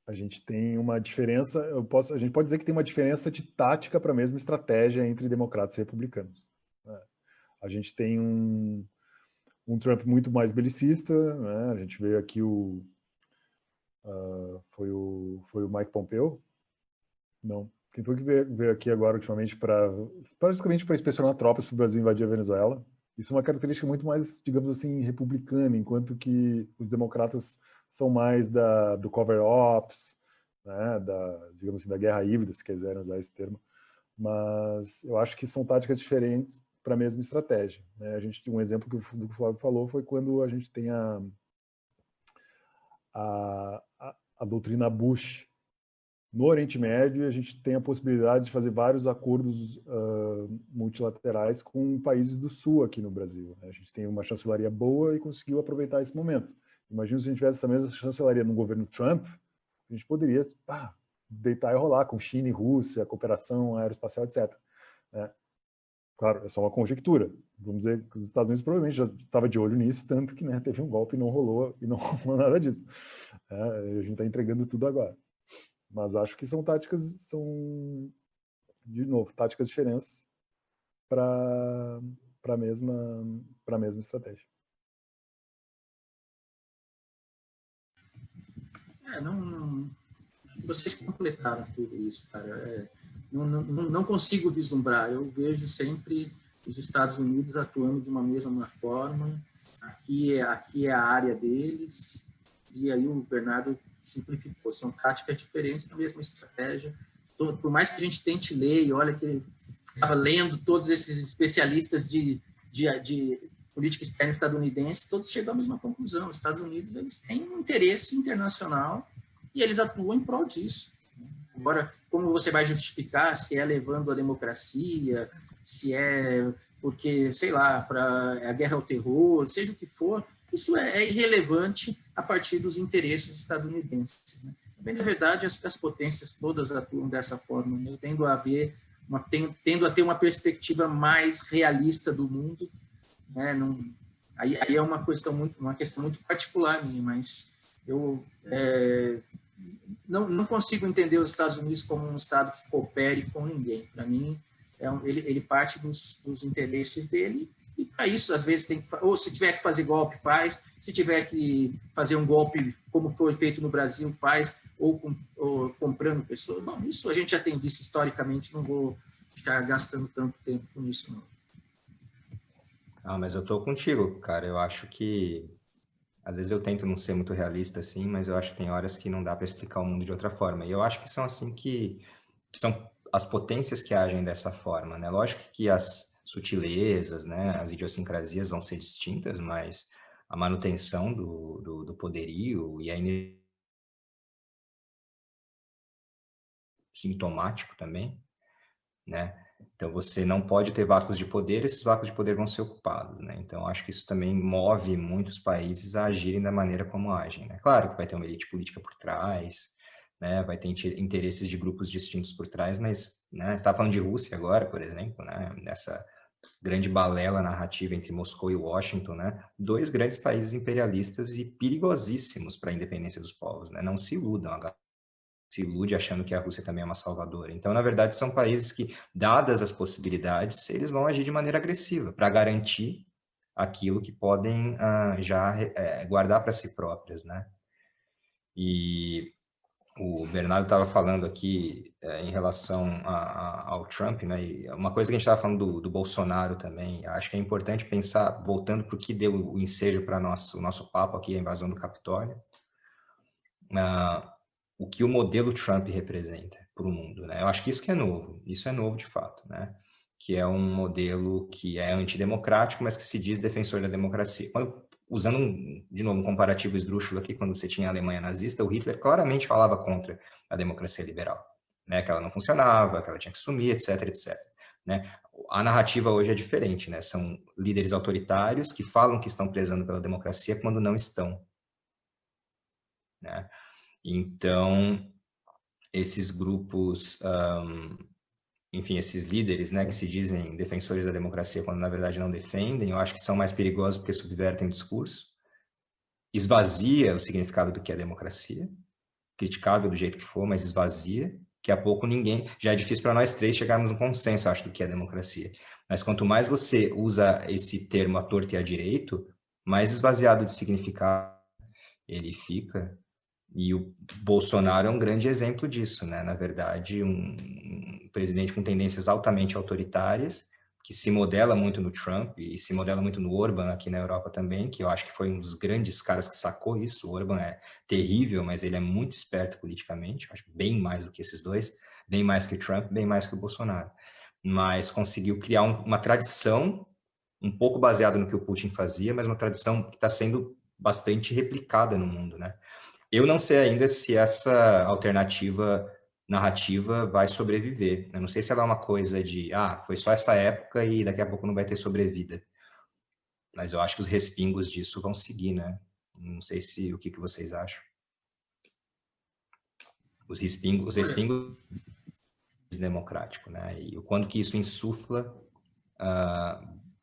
a gente tem uma diferença, a gente pode dizer que tem uma diferença de tática para a mesma estratégia entre democratas e republicanos, né? A gente tem um Trump muito mais belicista, né? A gente vê aqui foi o Mike Pompeo? Não. Quem foi que veio aqui agora ultimamente praticamente para inspecionar tropas para o Brasil invadir a Venezuela? Isso é uma característica muito mais, digamos assim, republicana, enquanto que os democratas são mais do cover ops, né? Digamos assim, da guerra híbrida, se quiserem usar esse termo. Mas eu acho que são táticas diferentes para a mesma estratégia, né? A gente tem um exemplo do que o Flávio falou, foi quando a gente tem a doutrina Bush no Oriente Médio, a gente tem a possibilidade de fazer vários acordos multilaterais com países do Sul aqui no Brasil, né? A gente tem uma chancelaria boa e conseguiu aproveitar esse momento. Imagina se a gente tivesse essa mesma chancelaria no governo Trump, a gente poderia deitar e rolar com China e Rússia, cooperação aeroespacial, etc., né? Claro, é só uma conjectura. Vamos dizer que os Estados Unidos provavelmente já estava de olho nisso, tanto que, né, teve um golpe e não rolou nada disso. A gente está entregando tudo agora. Mas acho que são de novo, táticas diferentes para a mesma estratégia. Vocês completaram tudo isso, cara. Não consigo vislumbrar. Eu vejo sempre os Estados Unidos atuando de uma mesma forma. Aqui é a área deles. E aí o Bernardo simplificou. São táticas diferentes da mesma estratégia. Por mais que a gente tente ler, e olha que ele estava lendo todos esses especialistas de política externa estadunidense, todos chegam à mesma conclusão. Os Estados Unidos eles têm um interesse internacional e eles atuam em prol disso. Agora, como você vai justificar se é levando a democracia, se é porque, sei lá, para a guerra ao terror, seja o que for, isso é irrelevante a partir dos interesses estadunidenses, né? Bem, na verdade, as potências todas atuam dessa forma, né? Tendo a haver tendo a ter uma perspectiva mais realista do mundo, né? Aí é uma questão muito particular minha, mas eu não consigo entender os Estados Unidos como um estado que coopere com ninguém. Para mim, ele parte dos interesses dele, e para isso, às vezes, ou se tiver que fazer golpe, faz. Se tiver que fazer um golpe, como foi feito no Brasil, faz, ou comprando pessoas. Bom, isso a gente já tem visto historicamente, não vou ficar gastando tanto tempo com isso, não. Mas eu tô contigo, cara. Eu acho que às vezes eu tento não ser muito realista assim, mas eu acho que tem horas que não dá para explicar o mundo de outra forma. E eu acho que são assim que são as potências que agem dessa forma, né? Lógico que as sutilezas, né, as idiosincrasias vão ser distintas, mas a manutenção do poderio e a sintomático também, né? Então, você não pode ter vácuos de poder, esses vácuos de poder vão ser ocupados, né? Então, acho que isso também move muitos países a agirem da maneira como agem, né? Claro que vai ter uma elite política por trás, né? Vai ter interesses de grupos distintos por trás, mas, né? Você está falando de Rússia agora, por exemplo, né? Nessa grande balela narrativa entre Moscou e Washington, né? Dois grandes países imperialistas e perigosíssimos para a independência dos povos, né? Não se iludam, se ilude achando que a Rússia também é uma salvadora. Então, na verdade, são países que, dadas as possibilidades, eles vão agir de maneira agressiva para garantir aquilo que podem já guardar para si próprias, né? E o Bernardo estava falando aqui em relação ao Trump, né? E uma coisa que a gente estava falando do Bolsonaro também, acho que é importante pensar, voltando para o que deu o ensejo para o nosso papo aqui, a invasão do Capitólio, o que o modelo Trump representa para o mundo, né? Eu acho que isso é novo de fato, né? Que é um modelo que é antidemocrático, mas que se diz defensor da democracia. Usando, de novo, um comparativo esdrúxulo aqui, quando você tinha a Alemanha nazista, o Hitler claramente falava contra a democracia liberal, né? Que ela não funcionava, que ela tinha que sumir, etc, etc. Né? A narrativa hoje é diferente, né? São líderes autoritários que falam que estão prezando pela democracia quando não estão, né? Então, esses grupos, enfim, esses líderes, né, que se dizem defensores da democracia quando na verdade não defendem, eu acho que são mais perigosos porque subvertem o discurso, esvazia o significado do que é democracia, criticável do jeito que for, mas esvazia. Daqui a pouco já é difícil para nós três chegarmos a um consenso, acho, do que é democracia. Mas quanto mais você usa esse termo à torto e à direito, mais esvaziado de significado ele fica. E o Bolsonaro é um grande exemplo disso, né? Na verdade, um presidente com tendências altamente autoritárias, que se modela muito no Trump e se modela muito no Orbán aqui na Europa também, que eu acho que foi um dos grandes caras que sacou isso. O Orbán é terrível, mas ele é muito esperto politicamente, acho bem mais do que esses dois, bem mais que o Trump, bem mais que o Bolsonaro. Mas conseguiu criar uma tradição, um pouco baseada no que o Putin fazia, mas uma tradição que está sendo bastante replicada no mundo, né? Eu não sei ainda se essa alternativa narrativa vai sobreviver. Eu não sei se ela é uma coisa de, foi só essa época e daqui a pouco não vai ter sobrevida. Mas eu acho que os respingos disso vão seguir, né? Não sei o que vocês acham. Os respingos democrático, né? E o quanto que isso insufla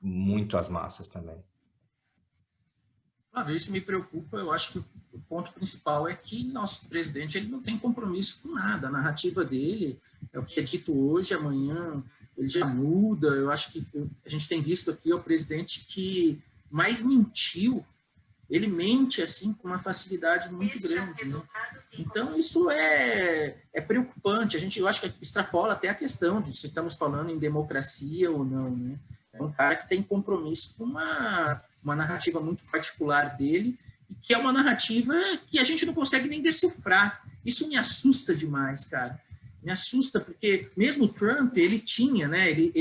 muito as massas também. Isso me preocupa. Eu acho que o ponto principal é que nosso presidente ele não tem compromisso com nada. A narrativa dele é o que é dito hoje, amanhã ele já muda. Eu acho que a gente tem visto aqui o presidente que mais mentiu. Ele mente assim com uma facilidade muito grande, né? Então isso é preocupante. Eu acho que extrapola até a questão de se estamos falando em democracia ou não, né? É um cara que tem compromisso com uma narrativa muito particular dele, e que é uma narrativa que a gente não consegue nem decifrar. Isso me assusta demais, cara. Me assusta porque mesmo o Trump, ele tinha, né? Ele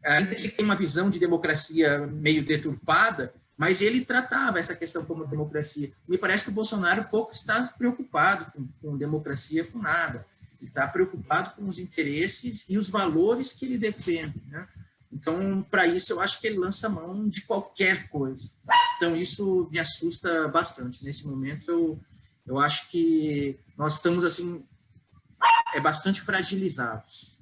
ainda que ele tem uma visão de democracia meio deturpada, mas ele tratava essa questão como democracia. Me parece que o Bolsonaro pouco está preocupado com democracia, com nada. Ele está preocupado com os interesses e os valores que ele defende, né? Então, para isso, eu acho que ele lança mão de qualquer coisa. Então, isso me assusta bastante. Nesse momento, eu acho que nós estamos assim bastante fragilizados.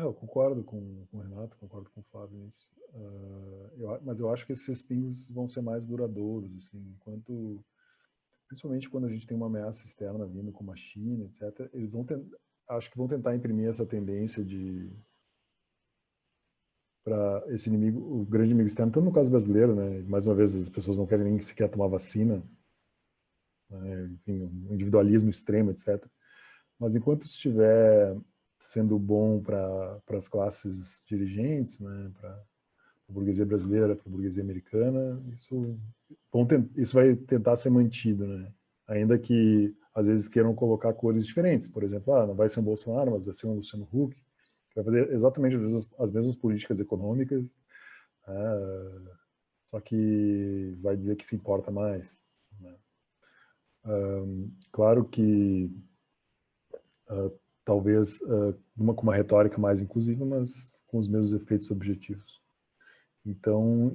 Eu concordo com o Renato, concordo com o Flávio nisso. Mas eu acho que esses respingos vão ser mais duradouros, assim, principalmente quando a gente tem uma ameaça externa vindo, como a China, etc. Eles acho que vão tentar imprimir essa tendência para esse inimigo, o grande inimigo externo, tanto no caso brasileiro, né? Mais uma vez, as pessoas não querem nem sequer tomar vacina, né? Enfim, um individualismo extremo, etc. Mas enquanto estiver sendo bom para as classes dirigentes, né? Para a burguesia brasileira, para a burguesia americana, isso vai tentar ser mantido, né? Ainda que às vezes queiram colocar cores diferentes, por exemplo, não vai ser um Bolsonaro, mas vai ser um Luciano Huck, que vai fazer exatamente as mesmas políticas econômicas, só que vai dizer que se importa mais, né? Claro que talvez com uma retórica mais inclusiva, mas com os mesmos efeitos objetivos. Então,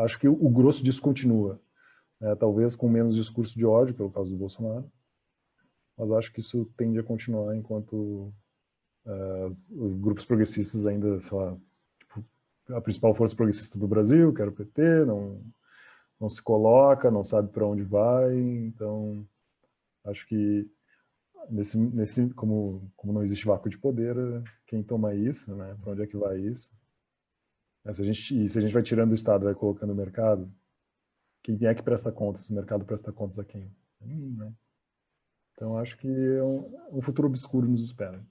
acho que o grosso disso continua, né? Talvez com menos discurso de ódio, que é o caso do Bolsonaro, mas acho que isso tende a continuar enquanto os grupos progressistas ainda, sei lá, tipo, a principal força progressista do Brasil, que era o PT, não se coloca, não sabe para onde vai, então acho que como não existe vácuo de poder, quem toma isso, né? Para onde é que vai isso? Se a gente vai tirando o Estado, vai colocando o mercado, quem é que presta contas? O mercado presta contas a quem? Né? Então acho que um futuro obscuro nos espera.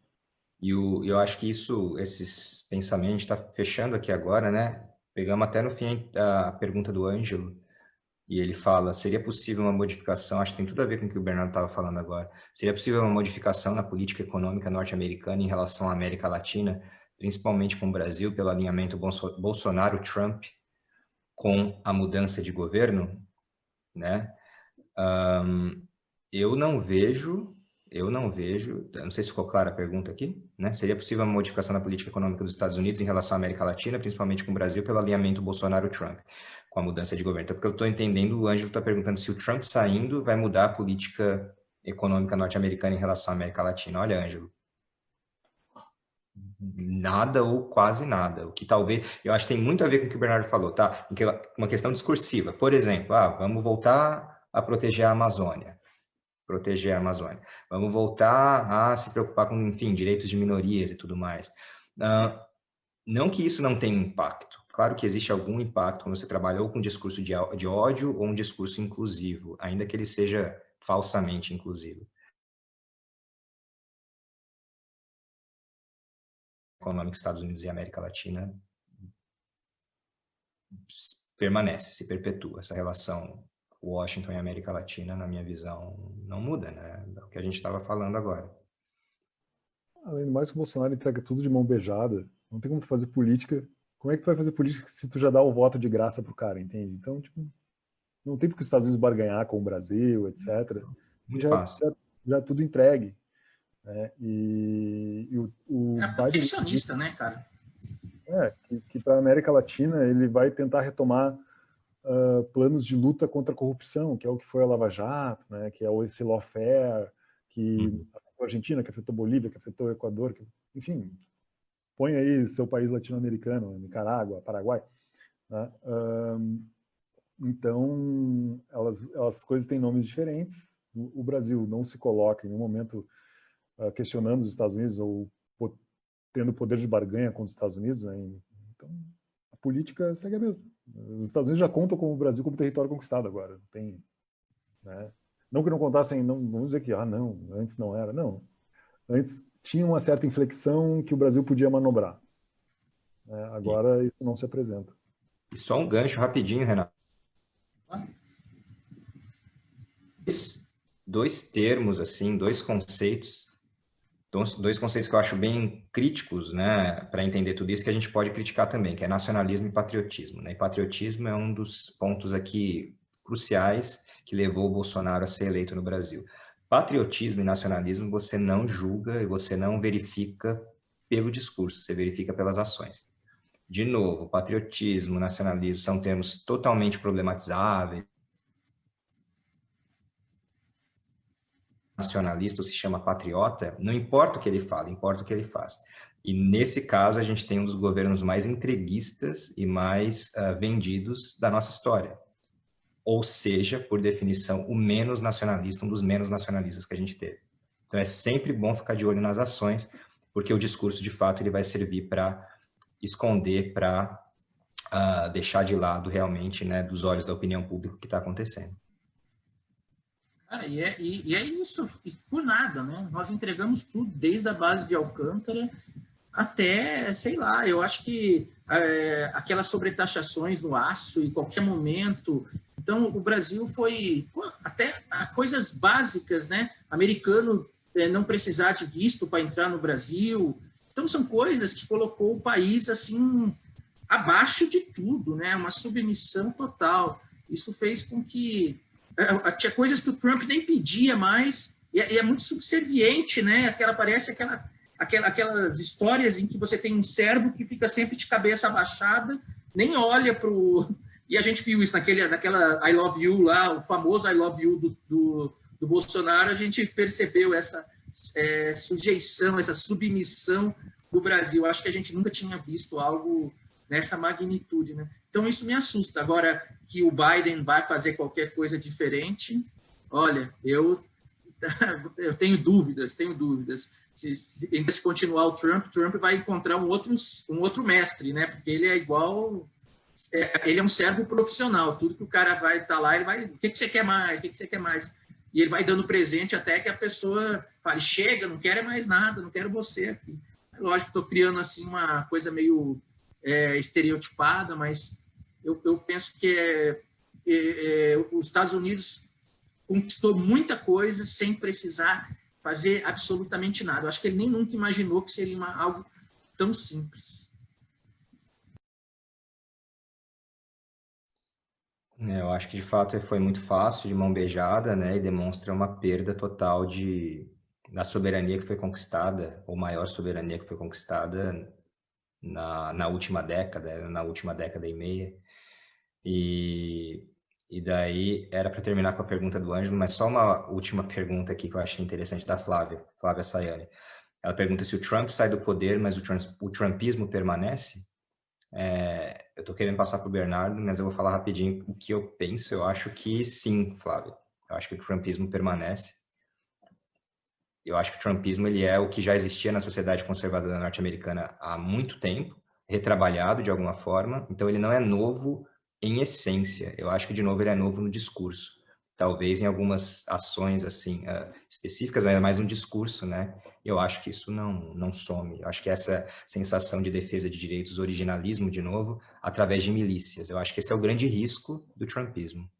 E eu acho que esses pensamentos, está fechando aqui agora, né? Pegamos até no fim a pergunta do Ângelo, e ele fala, seria possível uma modificação, acho que tem tudo a ver com o que o Bernardo estava falando agora, seria possível uma modificação na política econômica norte-americana em relação à América Latina, principalmente com o Brasil, pelo alinhamento Bolsonaro-Trump com a mudança de governo, né? Eu não vejo, eu não sei se ficou clara a pergunta aqui, né? Seria possível uma modificação na política econômica dos Estados Unidos em relação à América Latina, principalmente com o Brasil, pelo alinhamento Bolsonaro-Trump, com a mudança de governo. Então, porque eu estou entendendo, o Ângelo está perguntando se o Trump saindo vai mudar a política econômica norte-americana em relação à América Latina. Olha, Ângelo, nada ou quase nada. O que talvez, eu acho que tem muito a ver com o que o Bernardo falou, tá? Uma questão discursiva. Por exemplo, vamos voltar a proteger a Amazônia. Vamos voltar a se preocupar com, enfim, direitos de minorias e tudo mais. Não que isso não tenha impacto. Claro que existe algum impacto quando você trabalha ou com um discurso de ódio ou um discurso inclusivo, ainda que ele seja falsamente inclusivo. Econômico Estados Unidos e América Latina permanece, se perpetua. Essa relação Washington e América Latina, na minha visão, não muda, né? É o que a gente estava falando agora. Além do mais, que o Bolsonaro entrega tudo de mão beijada, não tem como tu fazer política. Como é que tu vai fazer política se tu já dá o voto de graça pro cara, entende? Então, tipo, não tem porque os Estados Unidos barganhar com o Brasil, etc. Muito fácil. Já é tudo entregue. Né? E o É protecionista, né, cara? Que para a América Latina ele vai tentar retomar planos de luta contra a corrupção, que é o que foi a Lava Jato, né? Que é esse lawfare, que afetou a Argentina, que afetou a Bolívia, que afetou o Equador, enfim, põe aí seu país latino-americano, Nicarágua, Paraguai. Né? Então, as coisas têm nomes diferentes. O Brasil não se coloca em nenhum momento questionando os Estados Unidos ou tendo poder de barganha contra os Estados Unidos. Né? Então, a política segue a mesma. Os Estados Unidos já contam com o Brasil como território conquistado agora. Tem, né? Não que não contassem, não vamos dizer que não, antes não era. Não. Antes tinha uma certa inflexão que o Brasil podia manobrar. Né? Agora isso não se apresenta. E só um gancho rapidinho, Renato. Dois termos, assim, dois conceitos que eu acho bem críticos, né, para entender tudo isso, que a gente pode criticar também, que é nacionalismo e patriotismo, né? E patriotismo é um dos pontos aqui cruciais que levou o Bolsonaro a ser eleito no Brasil. Patriotismo e nacionalismo você não julga e você não verifica pelo discurso, você verifica pelas ações. De novo, patriotismo, nacionalismo são termos totalmente problematizáveis. Nacionalista ou se chama patriota, não importa o que ele fala, importa o que ele faz. E nesse caso, a gente tem um dos governos mais entreguistas e mais vendidos da nossa história. Ou seja, por definição, o menos nacionalista, um dos menos nacionalistas que a gente teve. Então é sempre bom ficar de olho nas ações, porque o discurso, de fato, ele vai servir para esconder, para deixar de lado realmente, né, dos olhos da opinião pública o que está acontecendo. Cara, e é isso, e por nada, né? Nós entregamos tudo, desde a base de Alcântara até, sei lá, eu acho que aquelas sobretaxações no aço em qualquer momento. Então, o Brasil foi até coisas básicas, né? Americano não precisar de visto para entrar no Brasil. Então, são coisas que colocou o país assim abaixo de tudo, né? Uma submissão total. Isso fez com que tinha coisas que o Trump nem pedia mais, e é muito subserviente, né? Parece aquelas histórias em que você tem um servo que fica sempre de cabeça abaixada, nem olha para o... E a gente viu isso naquela I Love You lá, o famoso I Love You do Bolsonaro, a gente percebeu essa sujeição, essa submissão do Brasil. Acho que a gente nunca tinha visto algo nessa magnitude, né? Então, isso me assusta. Agora que o Biden vai fazer qualquer coisa diferente, olha, eu tenho dúvidas. Se continuar o Trump vai encontrar um outro mestre, né? Porque ele é igual... ele é um servo profissional. Tudo que o cara vai estar lá, ele vai... O que você quer mais? O que você quer mais? E ele vai dando presente até que a pessoa fale, chega, não quero mais nada, não quero você aqui. Lógico que estou criando assim uma coisa meio estereotipada, mas eu penso que os Estados Unidos conquistou muita coisa sem precisar fazer absolutamente nada. Eu acho que ele nem nunca imaginou que seria algo tão simples. Eu acho que, de fato, foi muito fácil, de mão beijada, né, e demonstra uma perda total da soberania que foi conquistada, ou maior soberania que foi conquistada na última década e meia. E daí, era para terminar com a pergunta do Ângelo, mas só uma última pergunta aqui que eu achei interessante da Flávia Sayani. Ela pergunta se o Trump sai do poder, mas o trumpismo permanece? Eu estou querendo passar para o Bernardo, mas eu vou falar rapidinho o que eu penso. Eu acho que sim, Flávio. Eu acho que o trumpismo permanece. Eu acho que o trumpismo ele é o que já existia na sociedade conservadora norte-americana há muito tempo, retrabalhado de alguma forma. Então, ele não é novo em essência. Eu acho que, de novo, ele é novo no discurso. Talvez em algumas ações assim específicas, mas é mais um discurso, né? Eu acho que isso não some. Eu acho que essa sensação de defesa de direitos, originalismo, de novo, através de milícias. Eu acho que esse é o grande risco do trumpismo.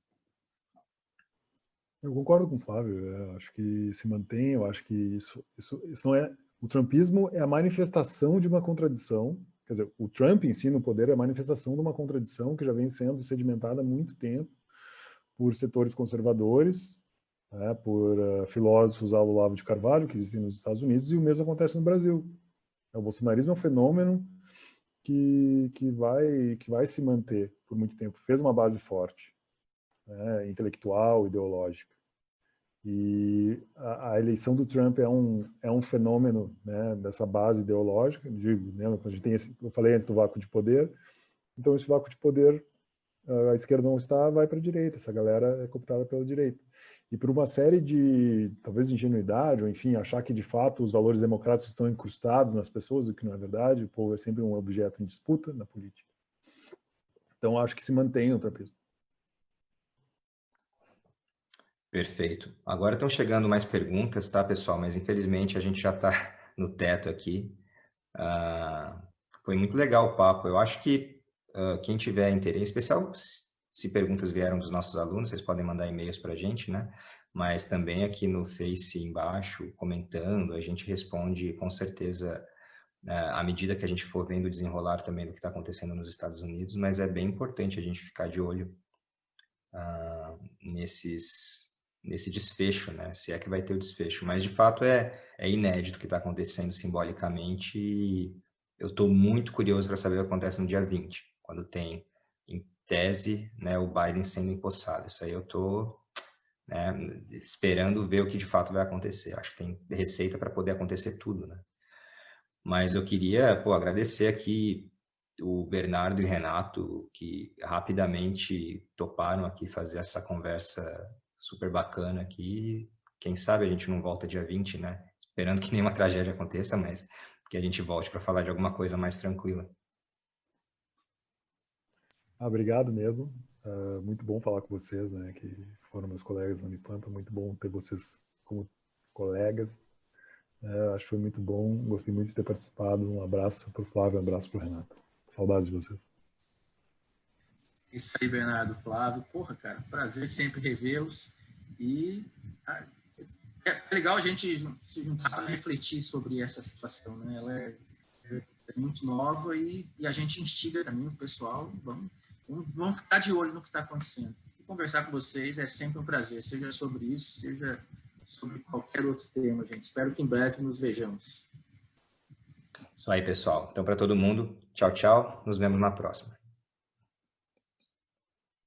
Eu concordo com o Flávio. Eu acho que se mantém. Eu acho que isso não é... O trumpismo é a manifestação de uma contradição. Quer dizer, o Trump em si no poder é a manifestação de uma contradição que já vem sendo sedimentada há muito tempo por setores conservadores, né, por filósofos ao Olavo de Carvalho, que existem nos Estados Unidos, e o mesmo acontece no Brasil. O bolsonarismo é um fenômeno que vai se manter por muito tempo. Fez uma base forte, né, intelectual, ideológica. E a eleição do Trump é um fenômeno, né, dessa base ideológica. Digo, né, a gente tem eu falei antes do vácuo de poder. Então, esse vácuo de poder, a esquerda não está, vai para a direita. Essa galera é cooptada pela direita. E por uma série talvez de ingenuidade, ou enfim, achar que de fato os valores democráticos estão incrustados nas pessoas, o que não é verdade. O povo é sempre um objeto em disputa na política. Então, acho que se mantém o trumpismo. Perfeito. Agora estão chegando mais perguntas, tá, pessoal? Mas infelizmente a gente já está no teto aqui. Foi muito legal o papo. Eu acho que quem tiver interesse, especial se perguntas vieram dos nossos alunos, vocês podem mandar e-mails para a gente, né? Mas também aqui no Face embaixo, comentando, a gente responde com certeza à medida que a gente for vendo o desenrolar também do que está acontecendo nos Estados Unidos, mas é bem importante a gente ficar de olho nesse desfecho, né? Se é que vai ter o desfecho. Mas, de fato, é inédito o que está acontecendo simbolicamente e eu estou muito curioso para saber o que acontece no dia 20, quando tem, em tese, né, o Biden sendo empossado. Isso aí eu estou esperando ver o que de fato vai acontecer. Acho que tem receita para poder acontecer tudo, né? Mas eu queria, agradecer aqui o Bernardo e o Renato, que rapidamente toparam aqui fazer essa conversa super bacana aqui. Quem sabe a gente não volta dia 20, né? Esperando que nenhuma tragédia aconteça, mas que a gente volte para falar de alguma coisa mais tranquila. Obrigado mesmo. Muito bom falar com vocês, né, que foram meus colegas na Unipampa. Muito bom ter vocês como colegas. Acho que foi muito bom. Gostei muito de ter participado. Um abraço para o Flávio, um abraço para o Renato. Saudades de vocês. Isso aí, Bernardo, Flávio. Porra, cara, prazer sempre revê-los. E é legal a gente se juntar para refletir sobre essa situação, né? Ela é muito nova e a gente instiga também o pessoal. Vamos ficar de olho no que está acontecendo. E conversar com vocês é sempre um prazer, seja sobre isso, seja sobre qualquer outro tema, gente. Espero que em breve nos vejamos. Isso aí, pessoal. Então, para todo mundo, tchau, tchau. Nos vemos na próxima.